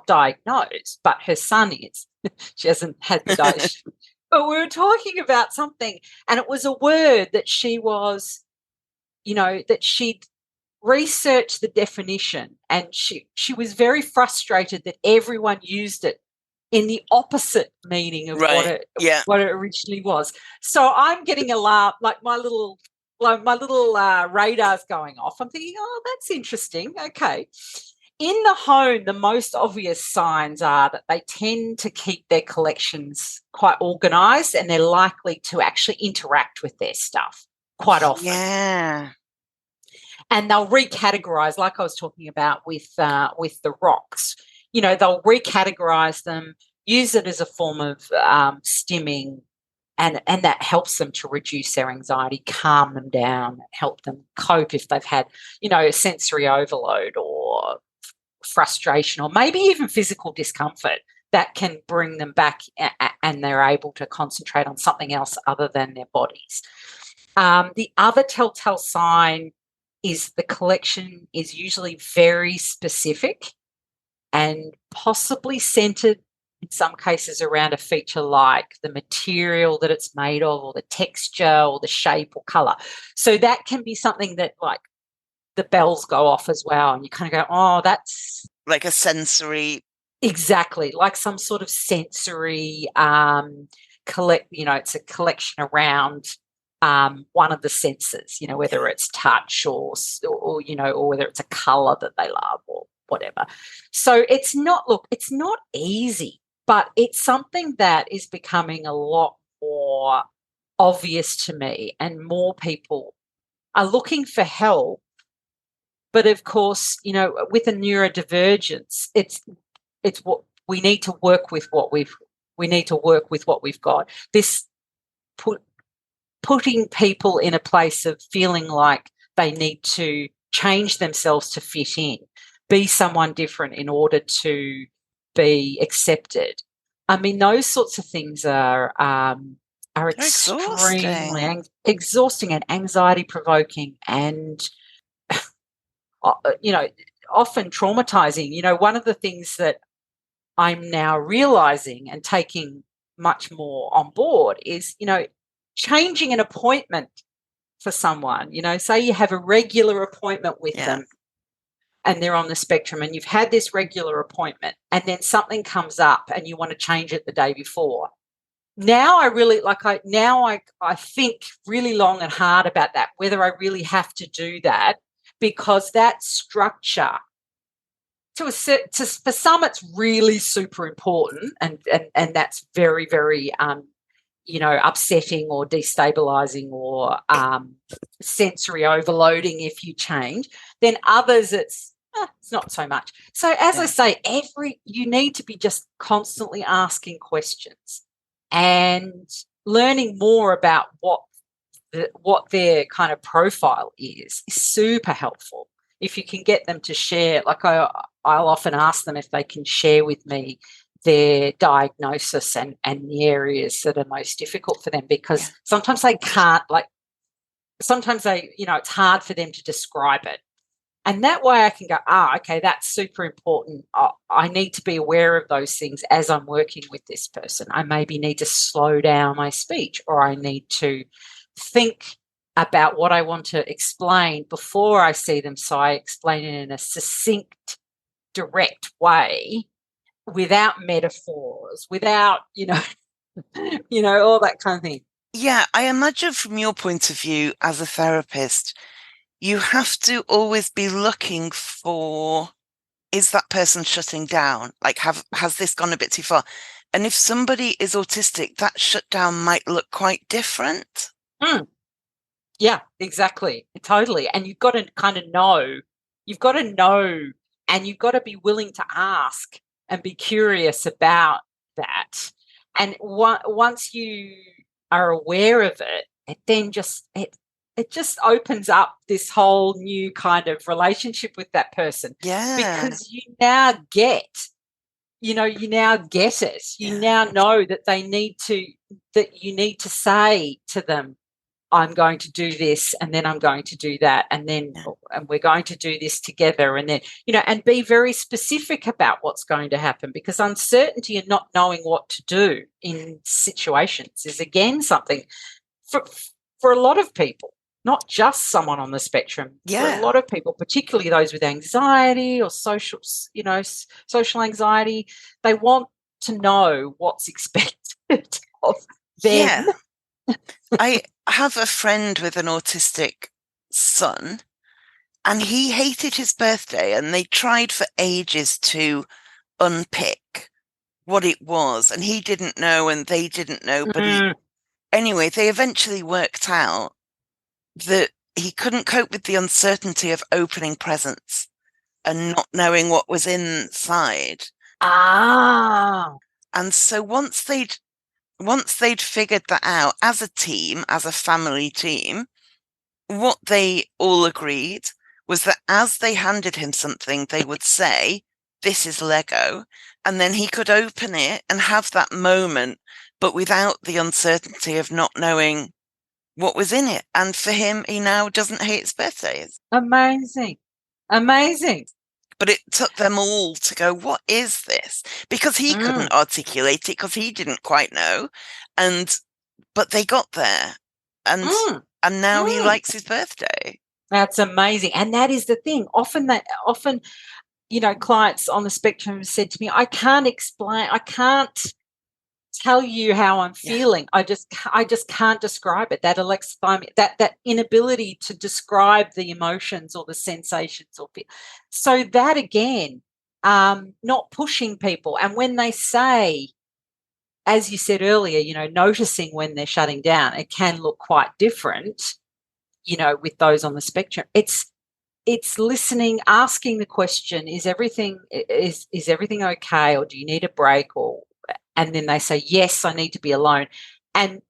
diagnosed, but her son is. She hasn't had the diagnosis. But we were talking about something, and it was a word that she was, that she'd researched the definition, and she was very frustrated that everyone used it in the opposite meaning of what it originally was. So I'm getting alarmed, like my little radar's going off. I'm thinking, oh, that's interesting. Okay. In the home, the most obvious signs are that they tend to keep their collections quite organised, and they're likely to actually interact with their stuff quite often. Yeah. And they'll recategorise, like I was talking about with the rocks. They'll recategorise them, use it as a form of stimming, and that helps them to reduce their anxiety, calm them down, help them cope if they've had, sensory overload or frustration, or maybe even physical discomfort that can bring them back, and they're able to concentrate on something else other than their bodies. The other telltale sign is the collection is usually very specific and possibly centred in some cases around a feature like the material that it's made of, or the texture, or the shape or colour. So that can be something that, like, the bells go off as well, and you kind of go, oh, that's like a sensory. Exactly, like some sort of sensory it's a collection around one of the senses, whether it's touch or whether it's a colour that they love or whatever. So it's not easy, but it's something that is becoming a lot more obvious to me, and more people are looking for help. But of course, with a neurodivergence, it's what we need to work with. We need to work with what we've got. This putting people in a place of feeling like they need to change themselves to fit in, be someone different in order to be accepted. I mean, those sorts of things are extremely exhausting and anxiety provoking, and often traumatizing. One of the things that I'm now realizing and taking much more on board is, changing an appointment for someone. Say you have a regular appointment with them, and they're on the spectrum, and you've had this regular appointment, and then something comes up and you want to change it the day before. Now I think really long and hard about that, whether I really have to do that, because that structure, for some, it's really super important, and that's very, very upsetting or destabilizing or sensory overloading if you change. Then others, it's not so much. So as I say, you need to be just constantly asking questions and learning more about what their kind of profile is super helpful. If you can get them to share, like I'll often ask them if they can share with me their diagnosis and the areas that are most difficult for them, because sometimes they can't, like sometimes it's hard for them to describe it. And that way I can go, okay, that's super important. I need to be aware of those things as I'm working with this person. I maybe need to slow down my speech, or I need to think about what I want to explain before I see them. So I explain it in a succinct, direct way without metaphors, without, all that kind of thing. Yeah, I imagine from your point of view as a therapist, you have to always be looking for, is that person shutting down? Like, has this gone a bit too far? And if somebody is autistic, that shutdown might look quite different. Yeah, exactly. Totally. And you've got to kind of know, and you've got to be willing to ask and be curious about that. And once you are aware of it, it then it just opens up this whole new kind of relationship with that person. Yeah. Because you now get it. You now know that you need to say to them, I'm going to do this, and then I'm going to do that, and we're going to do this together, and then, and be very specific about what's going to happen, because uncertainty and not knowing what to do in situations is, again, something for a lot of people, not just someone on the spectrum. Yeah. For a lot of people, particularly those with anxiety or social anxiety, they want to know what's expected of them. Yeah. I have a friend with an autistic son, and he hated his birthday, and they tried for ages to unpick what it was, and he didn't know and they didn't know, but anyway, they eventually worked out that he couldn't cope with the uncertainty of opening presents and not knowing what was inside. And so once they'd figured that out as a team, as a family team, what they all agreed was that as they handed him something, they would say, "This is Lego," and then he could open it and have that moment, but without the uncertainty of not knowing what was in it. And for him, he now doesn't hate his birthdays. Amazing. But it took them all to go, what is this? Because he couldn't articulate it, because he didn't quite know. But they got there. And now he likes his birthday. That's amazing. And that is the thing. Often, clients on the spectrum have said to me, I can't tell you how I'm feeling. I just can't describe it. That alexithymia, that inability to describe the emotions or the sensations or feel. So that, again, not pushing people. And when they say, as you said earlier, noticing when they're shutting down, it can look quite different, with those on the spectrum. It's listening, asking the question, is everything okay, or do you need a break, and then they say, yes, I need to be alone, and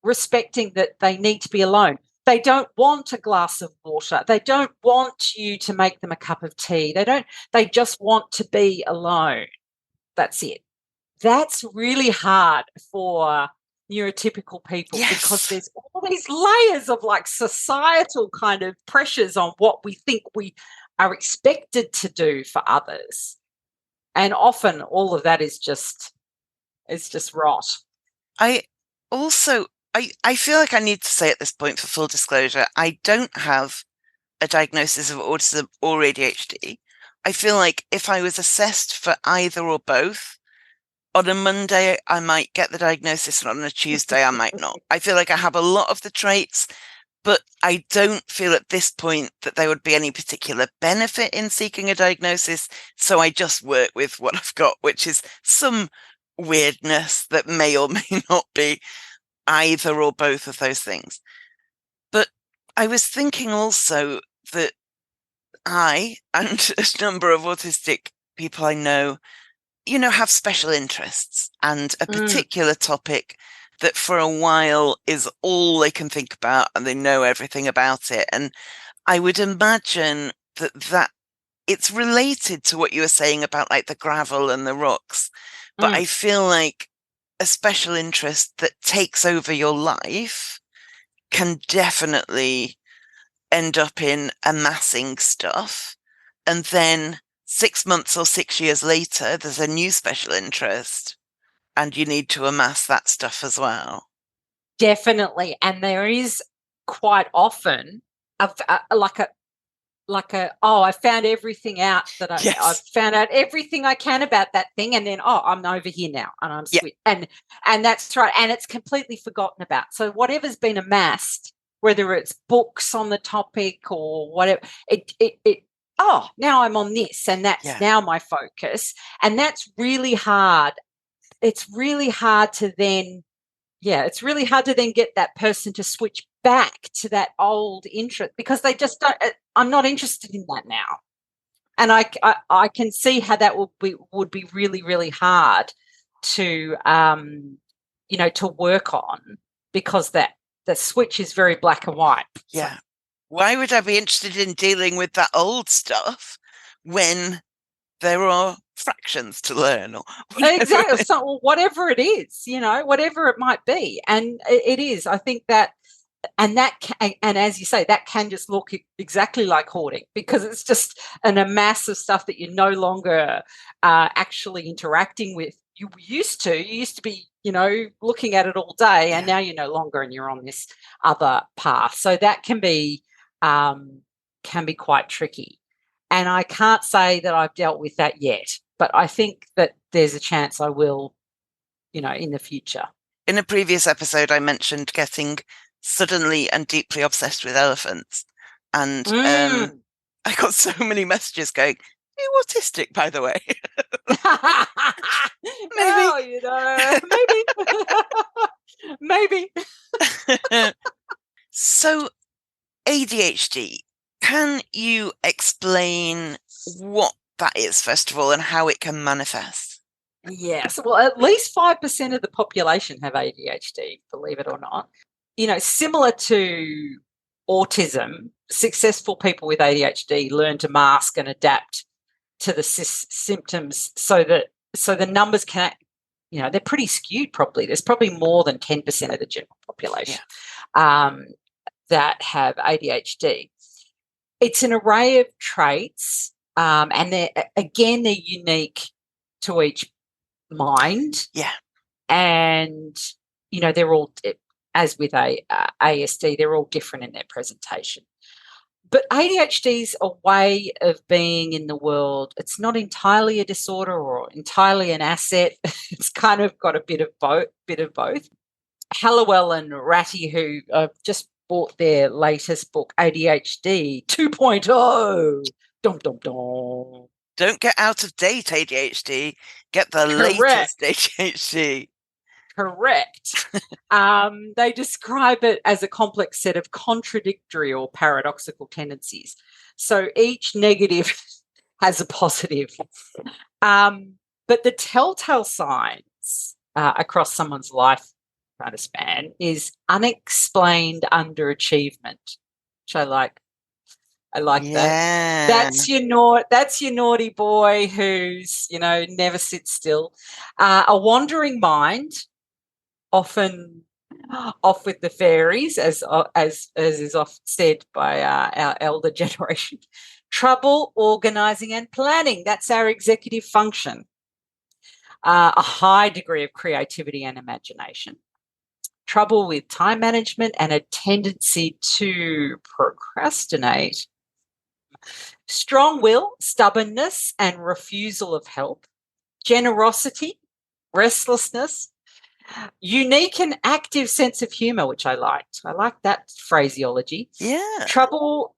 respecting that they need to be alone. They don't want a glass of water. They don't want you to make them a cup of tea. They just want to be alone. That's it. That's really hard for neurotypical people, because there's all these layers of societal kind of pressures on what we think we are expected to do for others. And often all of that is just rot. I feel like I need to say at this point, for full disclosure, I don't have a diagnosis of autism or ADHD. I feel like if I was assessed for either or both, on a Monday, I might get the diagnosis, and on a Tuesday, I might not. I feel like I have a lot of the traits, but I don't feel at this point that there would be any particular benefit in seeking a diagnosis. So I just work with what I've got, which is some weirdness that may or may not be either or both of those things. But I was thinking also that I and a number of autistic people I know, have special interests and a particular topic that for a while is all they can think about, and they know everything about it. And I would imagine that it's related to what you were saying about the gravel and the rocks. But I feel like a special interest that takes over your life can definitely end up in amassing stuff. And then 6 months or 6 years later, there's a new special interest and you need to amass that stuff as well. Definitely. And there is quite often I found everything out that I've found out everything I can about that thing, and then I'm over here now and I'm and that's right, and it's completely forgotten about. So whatever's been amassed, whether it's books on the topic or whatever, now I'm on this, and that's now my focus, and that's really hard. It's really hard to then get that person to switch back to that old interest, because they just don't. I'm not interested in that now, and I can see how that would be really, really hard to to work on, because the switch is very black and white. Yeah. So. Why would I be interested in dealing with that old stuff when there are fractions to learn? Or exactly. So whatever it is, whatever it might be, and it is. I think that. And as you say, that can just look exactly like hoarding, because it's just a mass of stuff that you're no longer actually interacting with. You used to be, looking at it all day, and now you're no longer, and you're on this other path. So that can be quite tricky. And I can't say that I've dealt with that yet, but I think that there's a chance I will, in the future. In a previous episode, I mentioned getting suddenly and deeply obsessed with elephants, and I got so many messages going, "Are you autistic, by the way?" Maybe. Well, maybe. So ADHD, can you explain what that is, first of all, and how it can manifest? Yes, well, at least 5% of the population have ADHD, believe it or not. Similar to autism, successful people with ADHD learn to mask and adapt to the symptoms, so the numbers can, they're pretty skewed. Probably there's probably more than 10% of the general population that have ADHD. It's an array of traits, and they're unique to each mind. Yeah, and they're all. As with ASD, they're all different in their presentation. But ADHD is a way of being in the world. It's not entirely a disorder or entirely an asset. It's kind of got a bit of both. Hallowell and Ratty, who just bought their latest book, ADHD 2.0. Dum, dum, dum. Don't get out of date ADHD. Get the latest ADHD. Correct. They describe it as a complex set of contradictory or paradoxical tendencies. So each negative has a positive. But the telltale signs across someone's life kind of span is unexplained underachievement, which I like. I like that. That's your naughty boy who's, never sits still. A wandering mind, often off with the fairies, as is often said by our elder generation. Trouble organising and planning. That's our executive function. A high degree of creativity and imagination. Trouble with time management and a tendency to procrastinate. Strong will, stubbornness, and refusal of help. Generosity, restlessness. Unique and active sense of humour, which I liked. I like that phraseology. Yeah. Trouble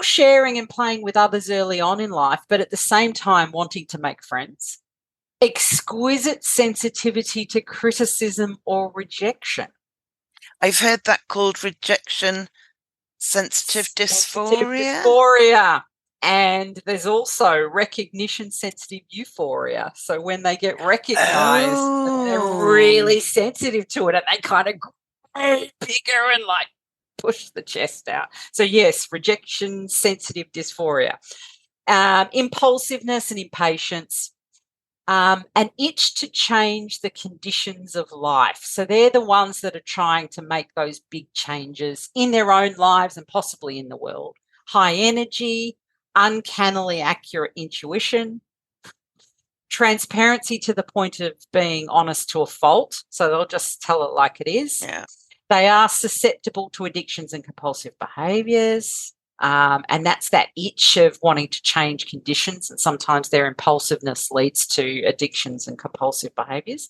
sharing and playing with others early on in life, but at the same time wanting to make friends. Exquisite sensitivity to criticism or rejection. I've heard that called rejection sensitive dysphoria. And there's also recognition sensitive euphoria. So when they get recognized, they're really sensitive to it, and they kind of grow bigger and like push the chest out. So yes, rejection sensitive dysphoria. Impulsiveness and impatience. an itch to change the conditions of life. So they're the ones that are trying to make those big changes in their own lives and possibly in the world. High energy, uncannily accurate intuition, transparency to the point of being honest to a fault. So they'll just tell it like it is. Yeah. They are susceptible to addictions and compulsive behaviours. And that's that itch of wanting to change conditions. And sometimes their impulsiveness leads to addictions and compulsive behaviours.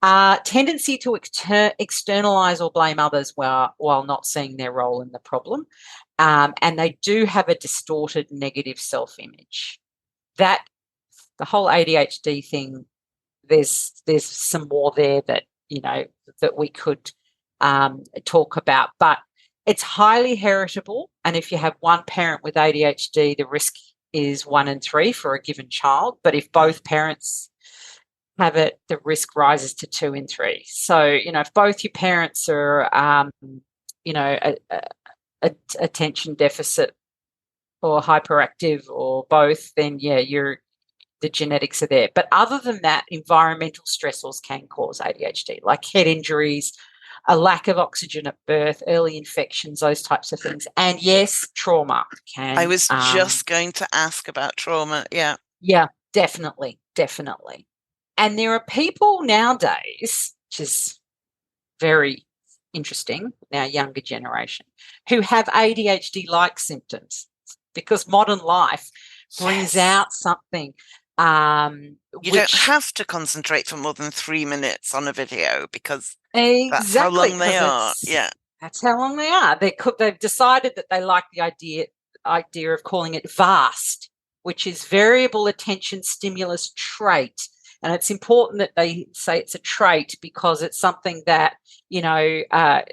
Tendency to externalise or blame others while not seeing their role in the problem. And they do have a distorted negative self-image. That the whole ADHD thing, there's some more there that, that we could talk about. But it's highly heritable, and if you have one parent with ADHD, the risk is 1 in 3 for a given child. But if both parents have it, the risk rises to 2 in 3. So, if both your parents are, attention deficit or hyperactive or both, then, the genetics are there. But other than that, environmental stressors can cause ADHD, like head injuries, a lack of oxygen at birth, early infections, those types of things. And yes, trauma can. I was just going to ask about trauma. Yeah. Yeah, definitely. And there are people nowadays, which is very interesting, our younger generation, who have ADHD-like symptoms because modern life brings out something. You don't have to concentrate for more than 3 minutes on a video because that's how exactly, long they are. Yeah, that's how long they are. They've decided that they like the idea of calling it VAST, which is variable attention stimulus trait. And it's important that they say it's a trait because it's something that that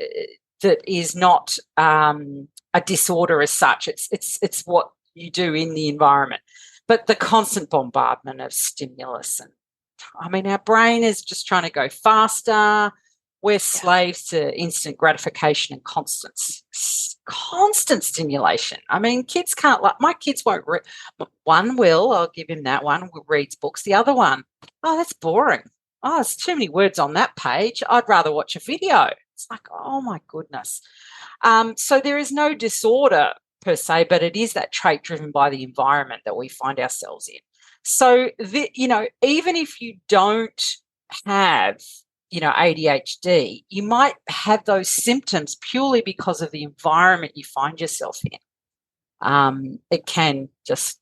is not a disorder as such. It's what you do in the environment. But the constant bombardment of stimulus, and our brain is just trying to go faster. We're slaves to instant gratification and constant stimulation. Kids can't, my kids won't read. One will, I'll give him that one, reads books. The other one, oh, that's boring. Oh, there's too many words on that page. I'd rather watch a video. It's like, oh my goodness. So there is no disorder per se, but it is that trait driven by the environment that we find ourselves in. So, even if you don't have, ADHD, you might have those symptoms purely because of the environment you find yourself in. It can just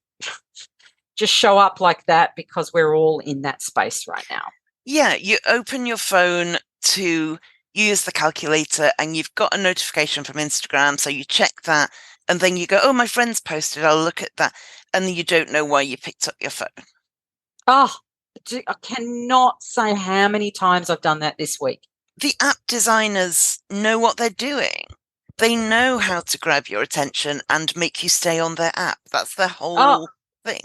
show up like that because we're all in that space right now. Yeah, you open your phone to use the calculator and you've got a notification from Instagram, so you check that. And then you go, oh, my friend's posted, I'll look at that. And then you don't know why you picked up your phone. Oh, I cannot say how many times I've done that this week. The app designers know what they're doing. They know how to grab your attention and make you stay on their app. That's their whole thing.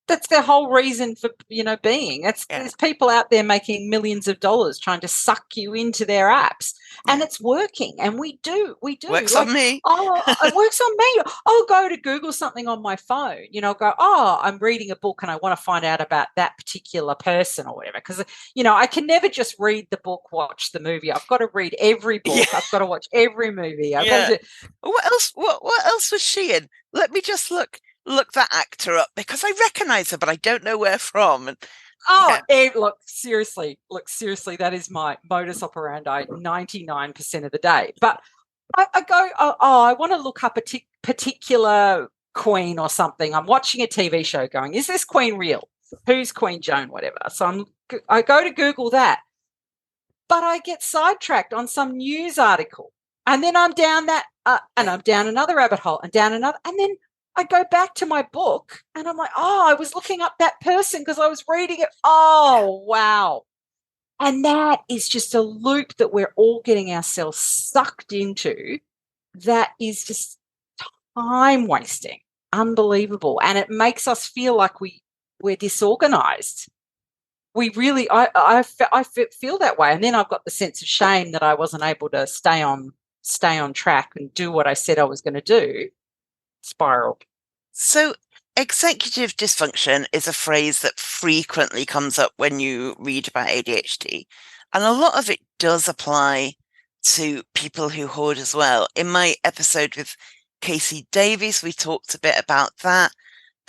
That's their whole reason for, being. There's people out there making millions of dollars trying to suck you into their apps, and it's working. And we do. Works on me. It works on me. I'll go to Google something on my phone. I'll go, I'm reading a book and I want to find out about that particular person or whatever. Because, I can never just read the book, watch the movie. I've got to read every book. Yeah. I've got to watch every movie. What else? What else was she in? Let me just look that actor up because I recognise her, but I don't know where from. Look, seriously, that is my modus operandi 99% of the day. But I go, I want to look up a particular queen or something. I'm watching a TV show going, is this queen real? Who's Queen Joan, whatever. So I go to Google that. But I get sidetracked on some news article. And then I'm down that, and I'm down another rabbit hole and down another. And then I go back to my book and I'm like, I was looking up that person because I was reading it. Oh, wow. And that is just a loop that we're all getting ourselves sucked into that is just time wasting. Unbelievable. And it makes us feel like we're disorganized. We really, I feel that way. And then I've got the sense of shame that I wasn't able to stay on track and do what I said I was going to do. Spiraled. So executive dysfunction is a phrase that frequently comes up when you read about ADHD. And a lot of it does apply to people who hoard as well. In my episode with Casey Davies, we talked a bit about that.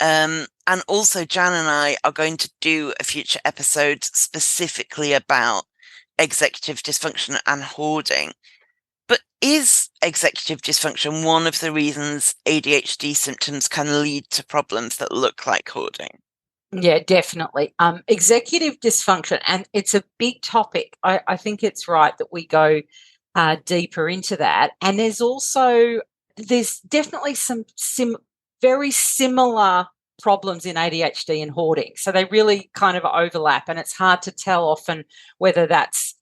And also Jan and I are going to do a future episode specifically about executive dysfunction and hoarding. But is executive dysfunction one of the reasons ADHD symptoms can lead to problems that look like hoarding? Yeah, definitely. Executive dysfunction, and it's a big topic. I think it's right that we go deeper into that. And there's definitely some very similar problems in ADHD and hoarding. So they really kind of overlap, and it's hard to tell often whether that's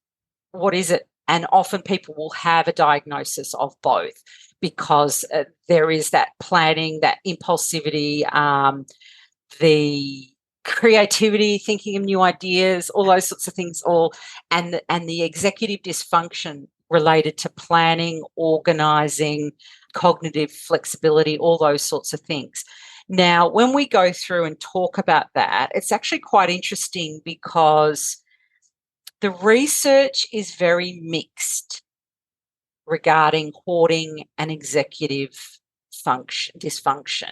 what is it. And often people will have a diagnosis of both because there is that planning, that impulsivity, the creativity, thinking of new ideas, all those sorts of things, and the executive dysfunction related to planning, organising, cognitive flexibility, all those sorts of things. Now, when we go through and talk about that, it's actually quite interesting because the research is very mixed regarding hoarding and executive dysfunction.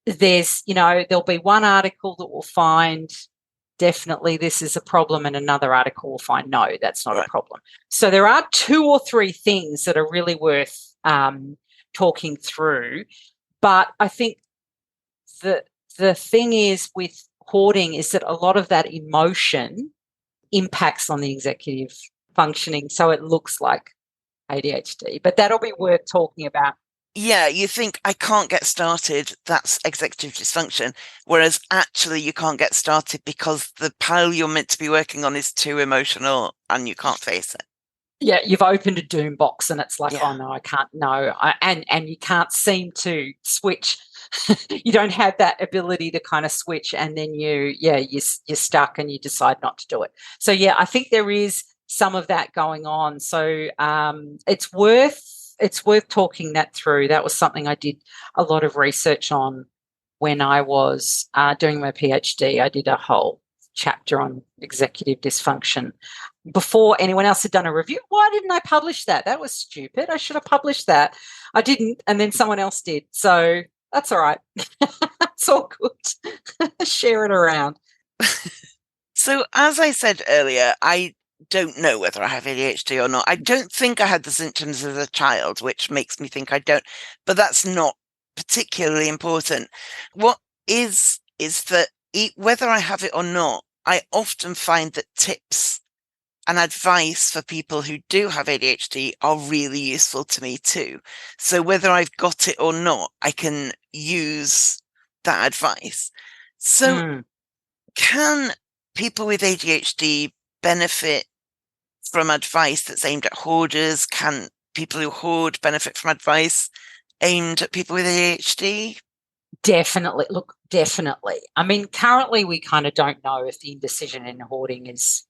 There'll be one article that will find definitely this is a problem, and another article will find no, that's not a problem. So there are 2 or 3 things that are really worth talking through. But I think the thing is with hoarding is that a lot of that emotion impacts on the executive functioning, so it looks like ADHD. But that'll be worth talking about. Yeah, you think, I can't get started, that's executive dysfunction, whereas actually you can't get started because the pile you're meant to be working on is too emotional and you can't face it. Yeah, you've opened a doom box and it's like, Yeah. oh no, I can't, no. And you can't seem to switch. You don't have that ability to kind of switch, and then you're stuck and you decide not to do it. So yeah, I think there is some of that going on. So it's worth talking that through. That was something I did a lot of research on when I was doing my PhD. I did a whole chapter on executive dysfunction before anyone else had done a review. Why didn't I publish that? That was stupid. I should have published that. I didn't, and then someone else did. So that's all right. It's all good. Share it around. So as I said earlier, I don't know whether I have ADHD or not. I don't think I had the symptoms as a child, which makes me think I don't, but that's not particularly important. What is that whether I have it or not, I often find that tips and advice for people who do have ADHD are really useful to me too. So whether I've got it or not, I can use that advice. So can people with ADHD benefit from advice that's aimed at hoarders? Can people who hoard benefit from advice aimed at people with ADHD? Definitely. Look, definitely. I mean, currently we kind of don't know if the indecision in hoarding is,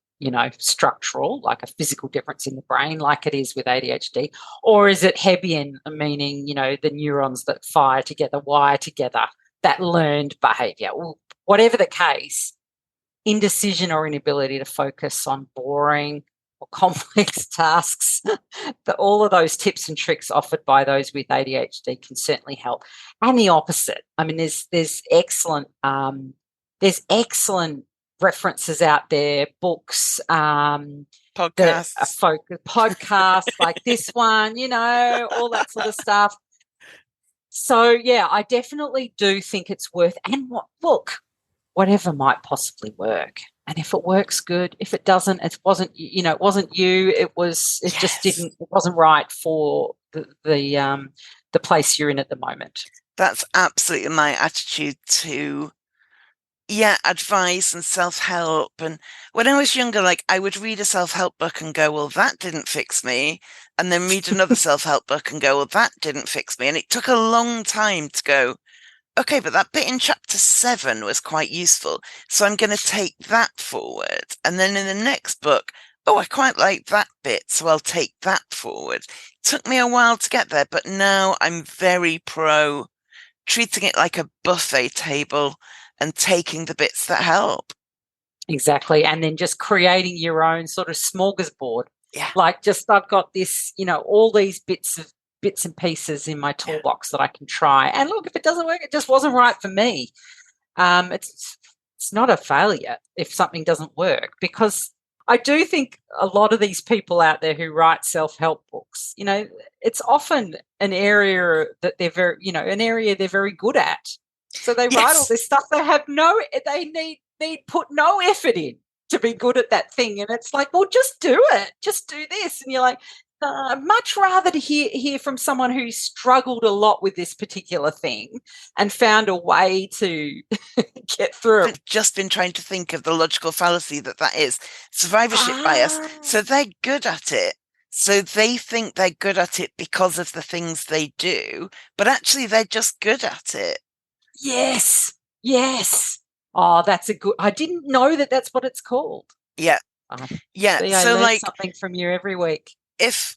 structural, like a physical difference in the brain, like it is with ADHD, or is it Hebbian, meaning, the neurons that fire together, wire together, that learned behaviour. Well, whatever the case, indecision or inability to focus on boring or complex tasks, all of those tips and tricks offered by those with ADHD can certainly help. And the opposite. I mean, there's excellent references out there, books, podcasts like this one, all that sort of stuff. So yeah, I definitely do think it's worth. And whatever might possibly work. And if it works, good. If it doesn't, it wasn't you. It just didn't. It wasn't right for the place you're in at the moment. That's absolutely my attitude to advice and self-help. And when I was younger, I would read a self-help book and go, well, that didn't fix me. And then read another self-help book and go, well, that didn't fix me. And it took a long time to go, okay, but that bit in chapter 7 was quite useful. So I'm going to take that forward. And then in the next book, I quite like that bit. So I'll take that forward. It took me a while to get there, but now I'm very pro treating it like a buffet table and taking the bits that help. Exactly. And then just creating your own sort of smorgasbord. Yeah. Like just I've got this, all these bits and pieces in my toolbox that I can try. And look, if it doesn't work, it just wasn't right for me. It's not a failure if something doesn't work, because I do think a lot of these people out there who write self-help books, it's often an area that they're very good at. So they write all this stuff. They need put no effort in to be good at that thing. And it's like, well, just do it. Just do this. And you're like, much rather to hear from someone who struggled a lot with this particular thing and found a way to get through. I've just been trying to think of the logical fallacy that is survivorship bias. So they're good at it. So they think they're good at it because of the things they do, but actually they're just good at it. Yes. Oh, that's I didn't know that that's what it's called. Yeah. Yeah. See, I learn something from you every week. If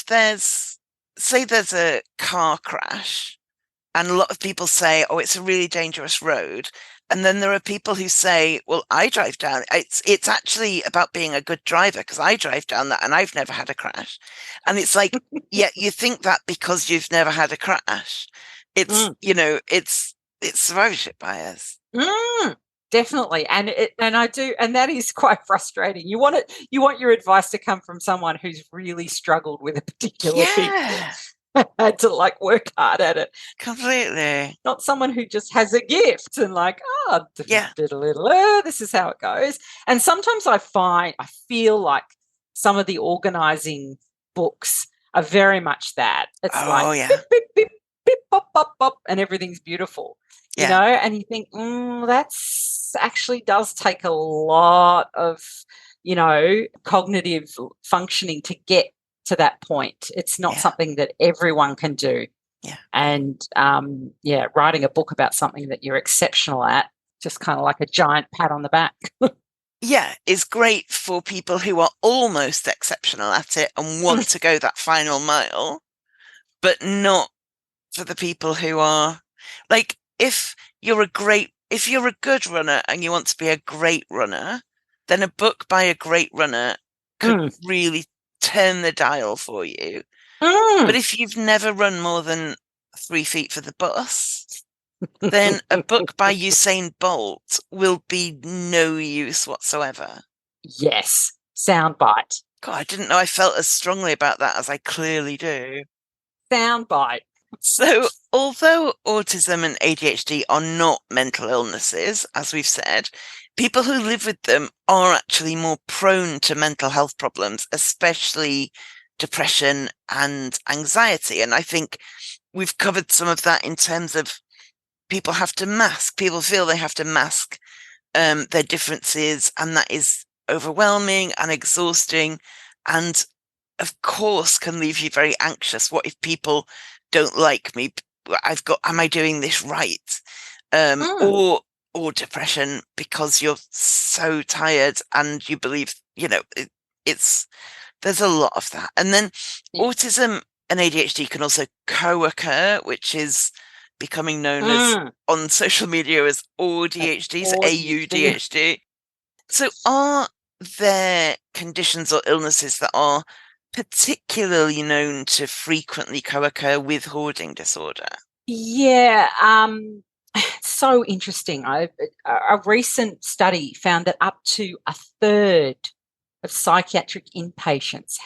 there's a car crash and a lot of people say, oh, it's a really dangerous road. And then there are people who say, well, I drive down. It's actually about being a good driver because I drive down that and I've never had a crash. And it's like, yeah, you think that because you've never had a crash. It's, it's survivorship bias. Definitely. And that is quite frustrating. You want your advice to come from someone who's really struggled with a particular thing. Had to work hard at it. Completely. Not someone who just has a gift and this is how it goes. And sometimes I feel like some of the organizing books are very much that. It's beep, beep, beep, beep, bop, bop, bop, and everything's beautiful. And you think, that's actually does take a lot of, cognitive functioning to get to that point. It's not something that everyone can do. Yeah. And, writing a book about something that you're exceptional at, just kind of like a giant pat on the back. is great for people who are almost exceptional at it and want to go that final mile, but not for the people who are if you're a good runner and you want to be a great runner, then a book by a great runner could really turn the dial for you. But if you've never run more than 3 feet for the bus, then a book by Usain Bolt will be no use whatsoever. Yes. Soundbite. God, I didn't know I felt as strongly about that as I clearly do. Soundbite. So, although autism and ADHD are not mental illnesses, as we've said, people who live with them are actually more prone to mental health problems, especially depression and anxiety. And I think we've covered some of that in terms of people feel they have to mask their differences, and that is overwhelming and exhausting, and of course can leave you very anxious. What if people don't like me? Am I doing this right? Or depression because you're so tired and you believe, there's a lot of that. And then autism and ADHD can also co-occur, which is becoming known as on social media as ADHD, so AUDHD. So are there conditions or illnesses that are particularly known to frequently co-occur with hoarding disorder? Yeah, so interesting. A recent study found that up to a third of psychiatric inpatients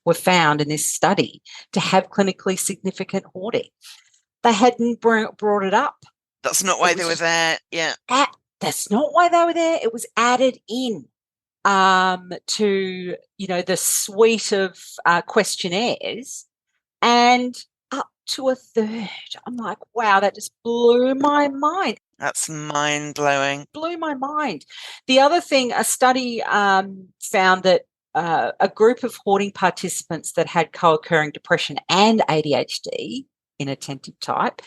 were found in this study to have clinically significant hoarding. They hadn't brought it up. That's not why they were there. Yeah. That's not why they were there. It was added in to, the suite of questionnaires, and up to a third. I'm like, wow, that just blew my mind. That's mind-blowing. Blew my mind. The other thing, a study found that a group of hoarding participants that had co-occurring depression and ADHD, inattentive type,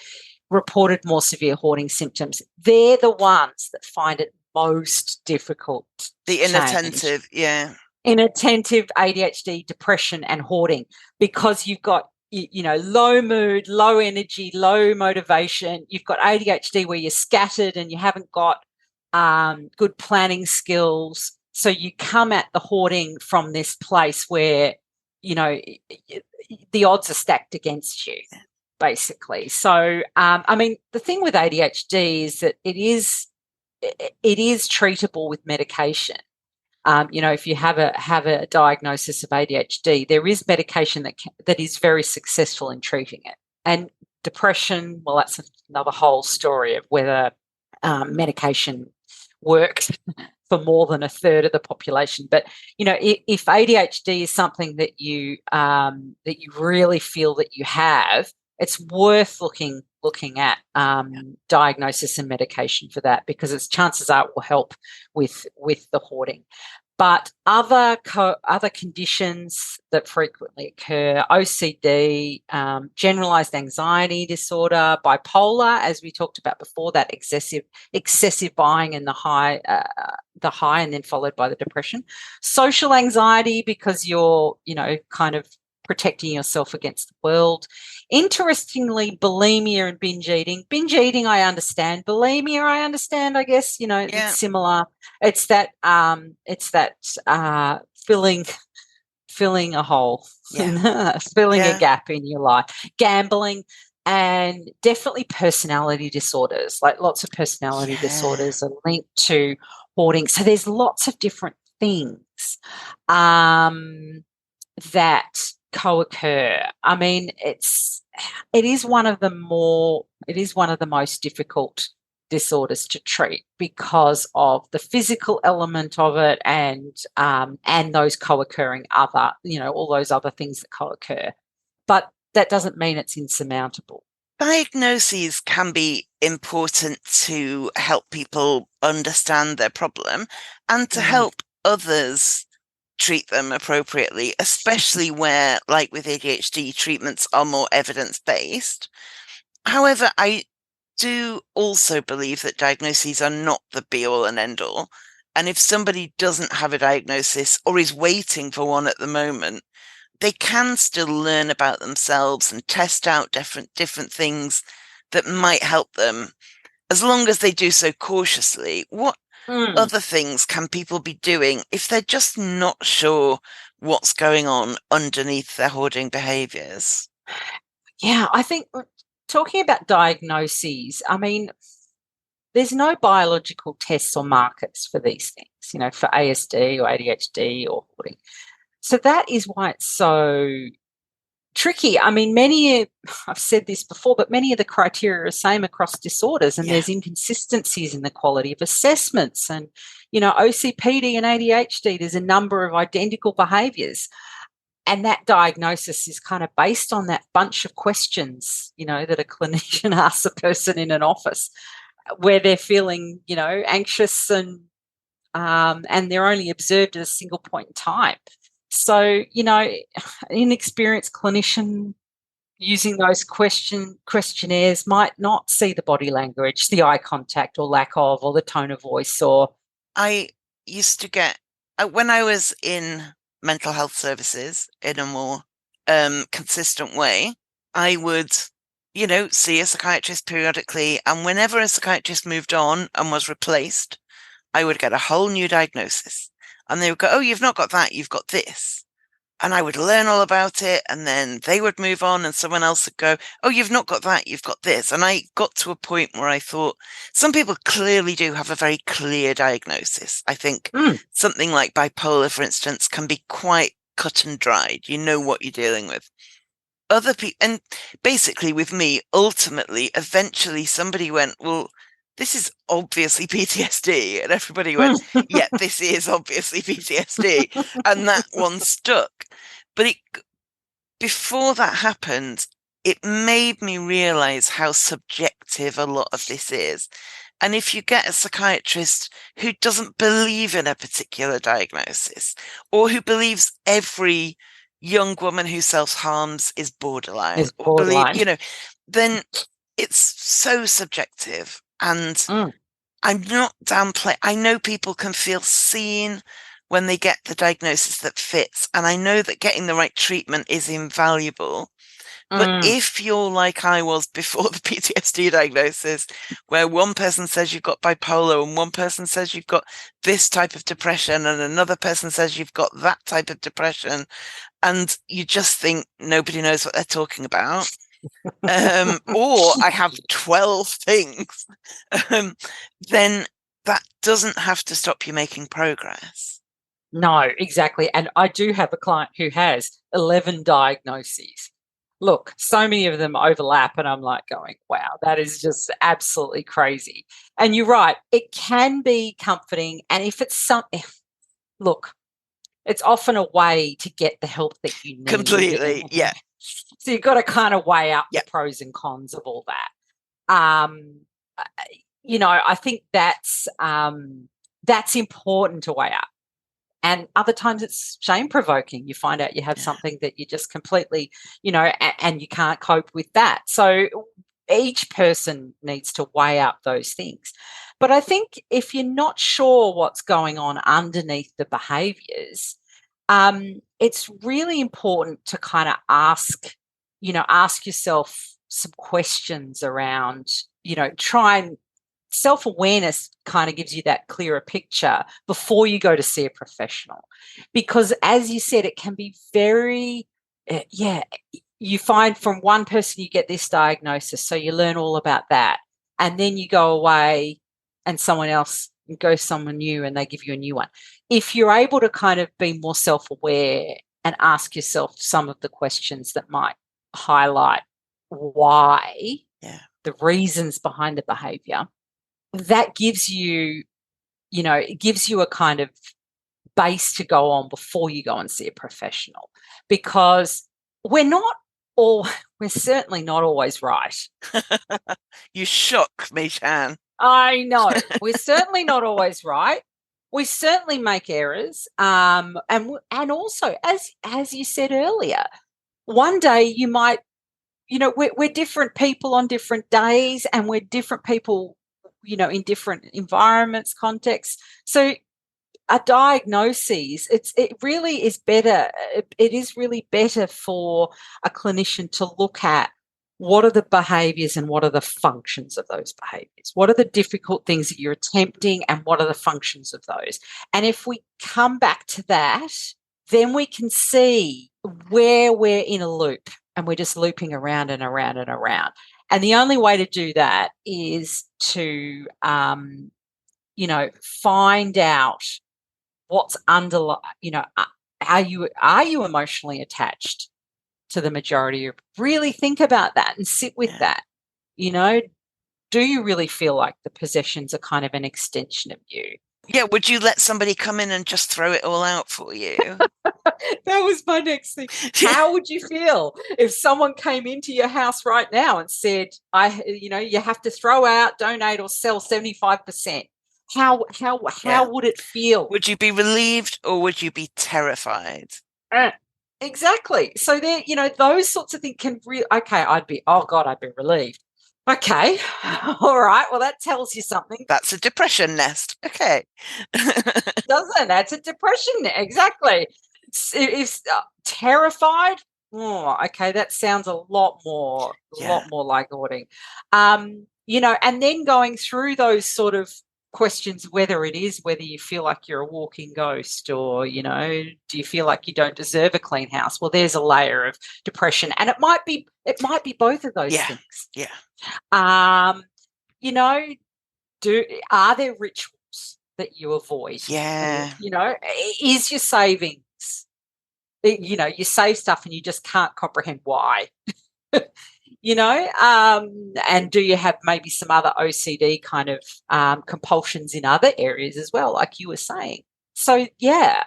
reported more severe hoarding symptoms. They're the ones that find it most difficult. The inattentive, yeah. Inattentive, ADHD, depression and hoarding, because you've got low mood, low energy, low motivation. You've got ADHD where you're scattered and you haven't got good planning skills. So you come at the hoarding from this place where, the odds are stacked against you, basically. So, the thing with ADHD is that it is treatable with medication. If you have a diagnosis of ADHD, there is medication that is very successful in treating it. And depression, well, that's another whole story of whether medication works for more than a third of the population. But if ADHD is something that you really feel that you have, it's worth looking at diagnosis and medication for that, because its chances are it will help with the hoarding. But other conditions that frequently occur, OCD, generalized anxiety disorder, bipolar, as we talked about before, that excessive buying and the high and then followed by the depression. Social anxiety, because you're, kind of protecting yourself against the world. Interestingly, bulimia and binge eating. Binge eating, I understand. Bulimia, I understand. I guess it's similar. It's that filling a hole, filling a gap in your life. Gambling, and definitely personality disorders. Like lots of personality disorders are linked to hoarding. So there's lots of different things that co-occur. It is one of the most difficult disorders to treat because of the physical element of it and those co-occurring other, all those other things that co-occur. But that doesn't mean it's insurmountable. Diagnoses can be important to help people understand their problem and to help others treat them appropriately, especially where, like with ADHD, treatments are more evidence-based. However, I do also believe that diagnoses are not the be-all and end-all. And if somebody doesn't have a diagnosis or is waiting for one at the moment, they can still learn about themselves and test out different things that might help them, as long as they do so cautiously. What other things can people be doing if they're just not sure what's going on underneath their hoarding behaviours? Yeah, I think talking about diagnoses, there's no biological tests or markers for these things, for ASD or ADHD or hoarding. So that is why it's so tricky. I've said this before, but many of the criteria are the same across disorders, and there's inconsistencies in the quality of assessments. And, OCPD and ADHD, there's a number of identical behaviours. And that diagnosis is kind of based on that bunch of questions, that a clinician asks a person in an office where they're feeling, anxious and they're only observed at a single point in time. So, an inexperienced clinician using those questionnaires might not see the body language, the eye contact or lack of, or the tone of voice. Or I used to get, when I was in mental health services in a more consistent way, I would, see a psychiatrist periodically. And whenever a psychiatrist moved on and was replaced, I would get a whole new diagnosis. And they would go, oh, you've not got that, you've got this. And I would learn all about it. And then they would move on and someone else would go, oh, you've not got that, you've got this. And I got to a point where I thought some people clearly do have a very clear diagnosis. I think something like bipolar, for instance, can be quite cut and dried. You know what you're dealing with. Other people, and basically with me, ultimately, eventually somebody went, well, this is obviously PTSD. And everybody went, yeah, this is obviously PTSD. And that one stuck. But before that happened, it made me realize how subjective a lot of this is. And if you get a psychiatrist who doesn't believe in a particular diagnosis, or who believes every young woman who self-harms is borderline, then it's so subjective. And I'm not downplaying. I know people can feel seen when they get the diagnosis that fits. And I know that getting the right treatment is invaluable. But if you're like I was before the PTSD diagnosis, where one person says you've got bipolar and one person says you've got this type of depression and another person says you've got that type of depression, and you just think nobody knows what they're talking about, or I have 12 things, then that doesn't have to stop you making progress. No, exactly. And I do have a client who has 11 diagnoses. Look, so many of them overlap, and I'm like going, wow, that is just absolutely crazy. And you're right, it can be comforting. And if it's something, look, it's often a way to get the help that you need. Completely, yeah. So you've got to kind of weigh up the pros and cons of all that. I think that's important to weigh up. And other times it's shame-provoking. You find out you have something that you just completely, and you can't cope with that. So each person needs to weigh up those things. But I think if you're not sure what's going on underneath the behaviours, it's really important to kind of ask yourself some questions around, try and self-awareness kind of gives you that clearer picture before you go to see a professional. Because as you said, it can be very, you find from one person you get this diagnosis, so you learn all about that. And then you go away and someone else goes someone new and they give you a new one. If you're able to kind of be more self-aware and ask yourself some of the questions that might highlight why, the reasons behind the behavior, that gives you, it gives you a kind of base to go on before you go and see a professional, because we're certainly not always right. You shook me, Shan. I know. We're certainly not always right. We certainly make errors. And also, as you said earlier, one day you might, we're different people on different days, and we're different people, in different environments, contexts. So a diagnosis, it really is better. It is really better for a clinician to look at what are the behaviours and what are the functions of those behaviours. What are the difficult things that you're attempting and what are the functions of those? And if we come back to that, then we can see where we're in a loop and we're just looping around and around and around. And the only way to do that is to, find out what's underlying, are you emotionally attached to the majority of, really think about that and sit with that. Do you really feel like the possessions are kind of an extension of you? Yeah, would you let somebody come in and just throw it all out for you? That was my next thing. How would you feel if someone came into your house right now and said, you have to throw out, donate or sell 75%? How would it feel? Would you be relieved or would you be terrified? Exactly. So there, those sorts of things can really, I'd be relieved. Okay. All right. Well, that tells you something. That's a depression nest. Okay. Doesn't? That's a depression nest. Exactly. If terrified, okay, that sounds a lot more like Hoarding. And then going through those sort of questions, whether you feel like you're a walking ghost or, do you feel like you don't deserve a clean house? Well, there's a layer of depression, and it might be both of those things. Yeah. Are there rituals that you avoid? Yeah. Is your savings, you save stuff and you just can't comprehend why. And do you have maybe some other OCD kind of compulsions in other areas as well, like you were saying? So, yeah.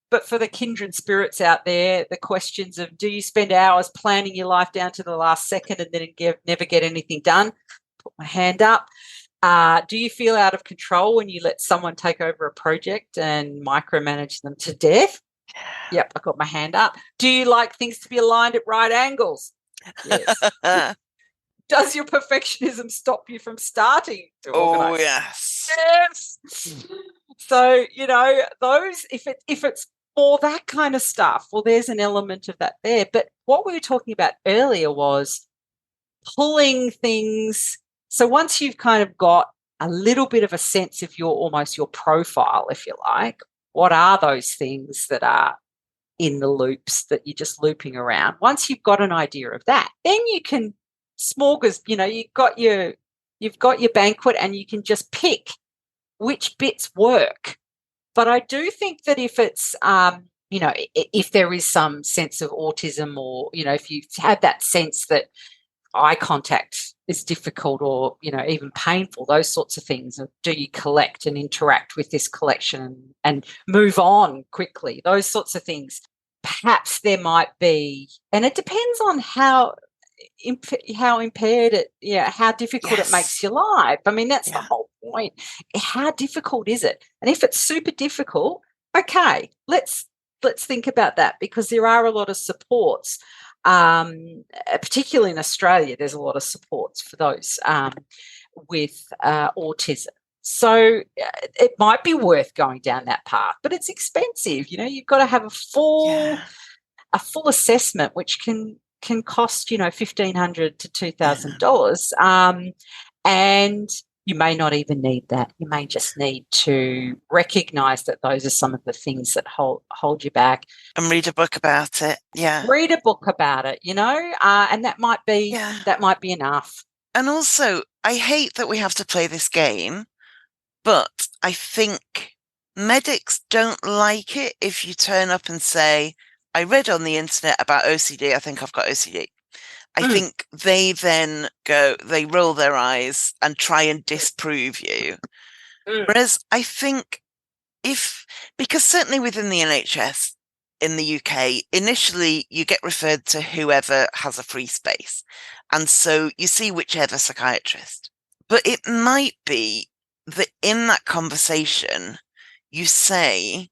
But for the kindred spirits out there, the questions of, do you spend hours planning your life down to the last second and then never get anything done? Put my hand up. Do you feel out of control when you let someone take over a project and micromanage them to death? Yep, I got my hand up. Do you like things to be aligned at right angles? Yes. Does your perfectionism stop you from starting to organize? Oh, yes. Yes. So, those, if it's or that kind of stuff. Well, there's an element of that there. But what we were talking about earlier was pulling things. So once you've kind of got a little bit of a sense of almost your profile, if you like, what are those things that are in the loops that you're just looping around? Once you've got an idea of that, then you can you've got your banquet and you can just pick which bits work. But I do think that if it's, if there is some sense of autism, or, if you have that sense that eye contact is difficult or, even painful, those sorts of things, do you collect and interact with this collection and move on quickly? Those sorts of things. Perhaps there might be, and it depends on how impaired how difficult it makes your life. I mean, that's the whole point. How difficult is it? And if it's super difficult, okay, let's think about that, because there are a lot of supports, particularly in Australia. There's a lot of supports for those with autism. So it might be worth going down that path, but it's expensive. You've got to have a full assessment, which can cost, $1,500 to $2,000. And you may not even need that. You may just need to recognise that those are some of the things that hold you back. And read a book about it. Yeah. Read a book about it, and that might be enough. And also, I hate that we have to play this game, but I think medics don't like it if you turn up and say, I read on the internet about OCD, I think I've got OCD. I think they then they roll their eyes and try and disprove you. Whereas I think because certainly within the NHS in the UK, initially you get referred to whoever has a free space. And so you see whichever psychiatrist. But it might be that in that conversation, you say,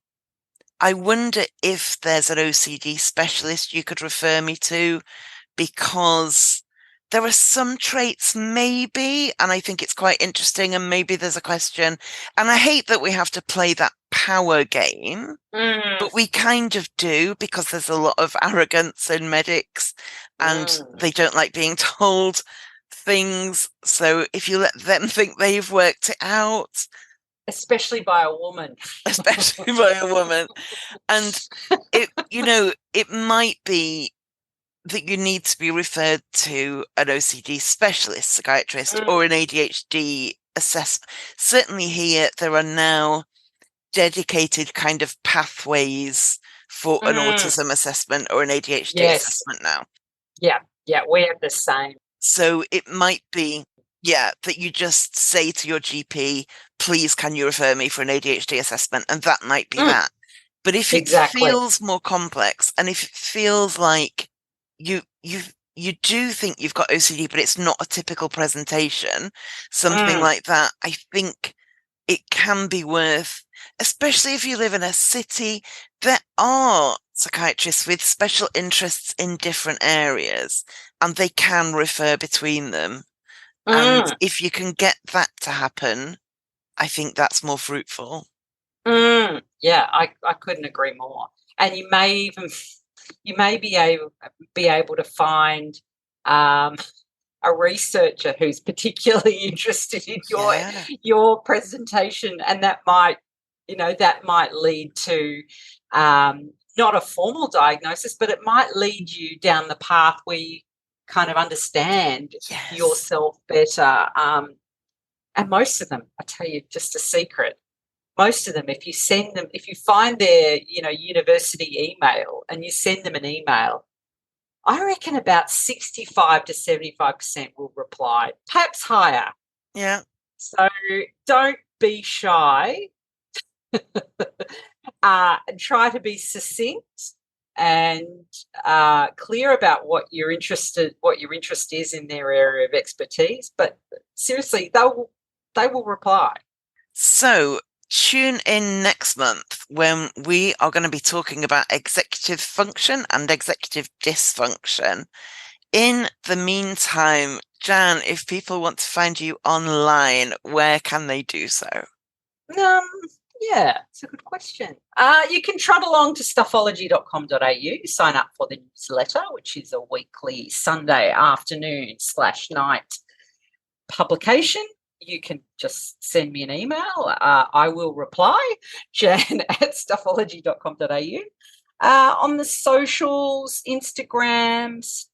I wonder if there's an OCD specialist you could refer me to, because there are some traits maybe, and I think it's quite interesting, and maybe there's a question. And I hate that we have to play that power game, but we kind of do, because there's a lot of arrogance in medics and they don't like being told things. So if you let them think they've worked it out, especially by a woman. And it might be that you need to be referred to an OCD specialist psychiatrist or an ADHD assessment. Certainly here, there are now dedicated kind of pathways for an autism assessment or an ADHD assessment now. Yeah, we have the same. So it might be, that you just say to your GP, please, can you refer me for an ADHD assessment? And that might be that. But if it feels more complex, and if it feels like you do think you've got OCD, but it's not a typical presentation, something like that, I think it can be worth, especially if you live in a city, there are psychiatrists with special interests in different areas, and they can refer between them. And if you can get that to happen, I think that's more fruitful. Yeah, I couldn't agree more. And you may be able to find a researcher who's particularly interested in your presentation, and that might lead to not a formal diagnosis, but it might lead you down the path where you kind of understand yourself better. And most of them, I tell you, just a secret, most of them, if you find their, university email and you send them an email, I reckon about 65 to 75% will reply, perhaps higher. Yeah. So don't be shy. And try to be succinct and clear about what your interest is in their area of expertise. But seriously, they will reply. So tune in next month when we are going to be talking about executive function and executive dysfunction. In the meantime, Jan, if people want to find you online, where can they do so? Yeah, it's a good question. You can trot along to stuffology.com.au, sign up for the newsletter, which is a weekly Sunday afternoon/night publication. You can just send me an email. I will reply, jan@stuffology.com.au. On the socials, Instagrams,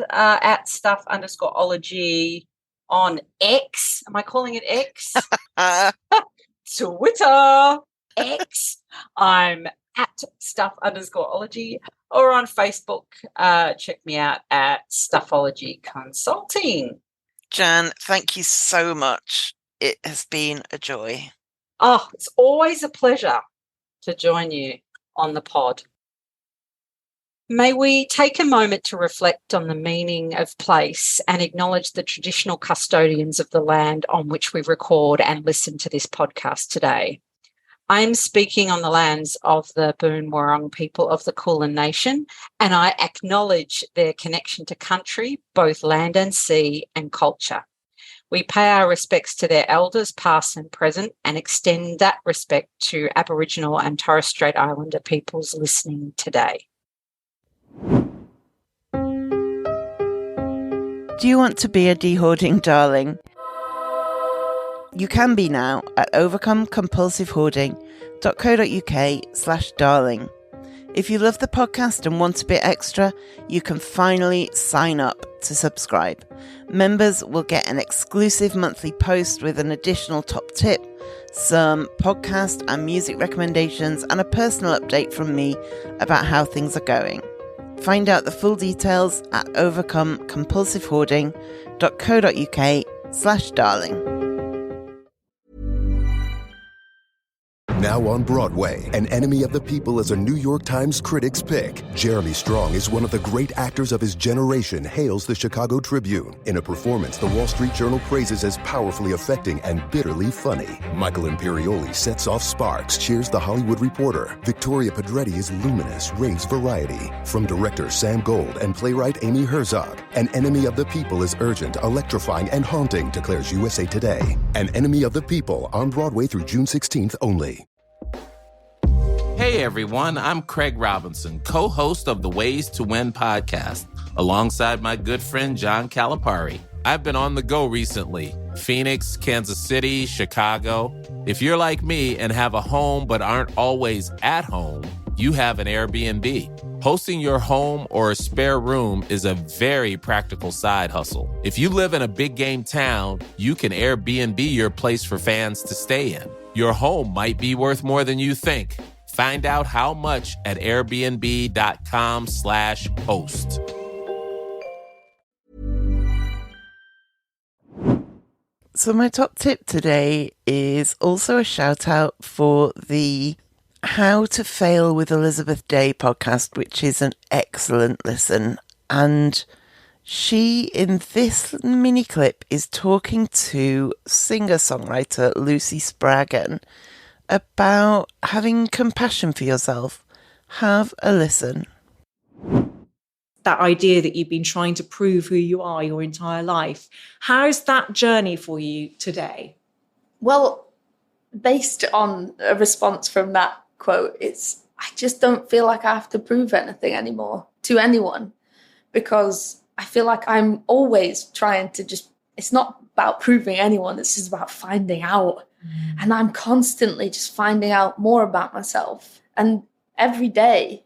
at stuff_ology. On X, am I calling it X? Twitter, X, I'm at stuff_ology, or on Facebook, check me out at Stuffology Consulting. Jan, thank you so much. It has been a joy. Oh, it's always a pleasure to join you on the pod. May we take a moment to reflect on the meaning of place and acknowledge the traditional custodians of the land on which we record and listen to this podcast today. I am speaking on the lands of the Boon Wurrung people of the Kulin Nation, and I acknowledge their connection to country, both land and sea, and culture. We pay our respects to their elders, past and present, and extend that respect to Aboriginal and Torres Strait Islander peoples listening today. Do you want to be a de-hoarding darling? You can be now at overcomecompulsivehoarding.co.uk/darling. If you love the podcast and want a bit extra, you can finally sign up to subscribe. Members will get an exclusive monthly post with an additional top tip, some podcast and music recommendations, and a personal update from me about how things are going. Find out the full details at overcomecompulsivehoarding.co.uk/darling. Now on Broadway, An Enemy of the People is a New York Times Critics' Pick. Jeremy Strong is one of the great actors of his generation, hails the Chicago Tribune. In a performance the Wall Street Journal praises as powerfully affecting and bitterly funny. Michael Imperioli sets off sparks, cheers The Hollywood Reporter. Victoria Pedretti is luminous, raves variety. From director Sam Gold and playwright Amy Herzog, An Enemy of the People is urgent, electrifying, and haunting, declares USA Today. An Enemy of the People, on Broadway through June 16th only. Hey everyone, I'm Craig Robinson, co-host of the Ways to Win podcast, alongside my good friend John Calipari. I've been on the go recently. Phoenix, Kansas City, Chicago. If you're like me and have a home but aren't always at home, you have an Airbnb. Hosting your home or a spare room is a very practical side hustle. If you live in a big game town, you can Airbnb your place for fans to stay in. Your home might be worth more than you think. Find out how much at airbnb.com/host. So my top tip today is also a shout out for the How to Fail with Elizabeth Day podcast, which is an excellent listen. And she, in this mini clip, is talking to singer-songwriter Lucy Spraggan about having compassion for yourself. Have a listen. That idea that you've been trying to prove who you are your entire life. How's that journey for you today? Well, based on a response from that quote, I just don't feel like I have to prove anything anymore to anyone, because I feel like I'm always trying to it's not about proving anyone, it's just about finding out. And I'm constantly just finding out more about myself. And every day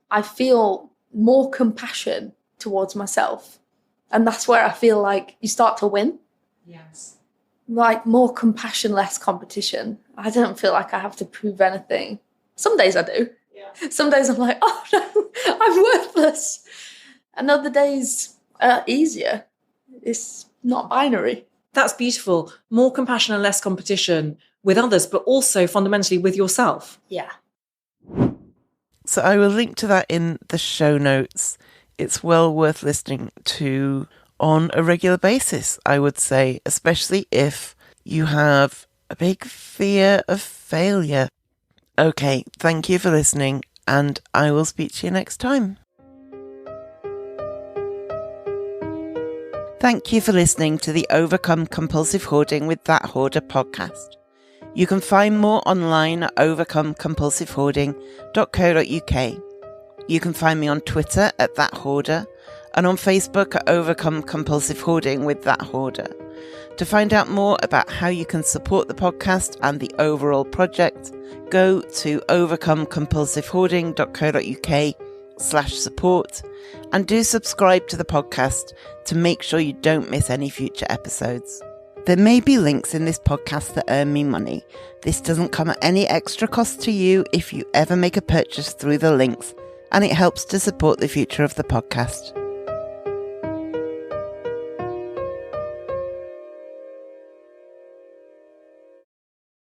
I feel more compassion towards myself. And that's where I feel like you start to win. Yes. Like more compassion, less competition. I don't feel like I have to prove anything. Some days I do. Yeah. Some days I'm like, oh no, I'm worthless. And other days are easier. It's not binary. That's beautiful. More compassion and less competition with others, but also fundamentally with yourself. Yeah. So I will link to that in the show notes. It's well worth listening to on a regular basis, I would say, especially if you have a big fear of failure. Okay, thank you for listening, and I will speak to you next time. Thank you for listening to the Overcome Compulsive Hoarding with That Hoarder podcast. You can find more online at overcomecompulsivehoarding.co.uk. You can find me on Twitter at @thathoarder and on Facebook at Overcome Compulsive Hoarding with That Hoarder. To find out more about how you can support the podcast and the overall project, go to overcomecompulsivehoarding.co.uk/support and do subscribe to the podcast to make sure you don't miss any future episodes. There may be links in this podcast that earn me money. This doesn't come at any extra cost to you if you ever make a purchase through the links, and it helps to support the future of the podcast.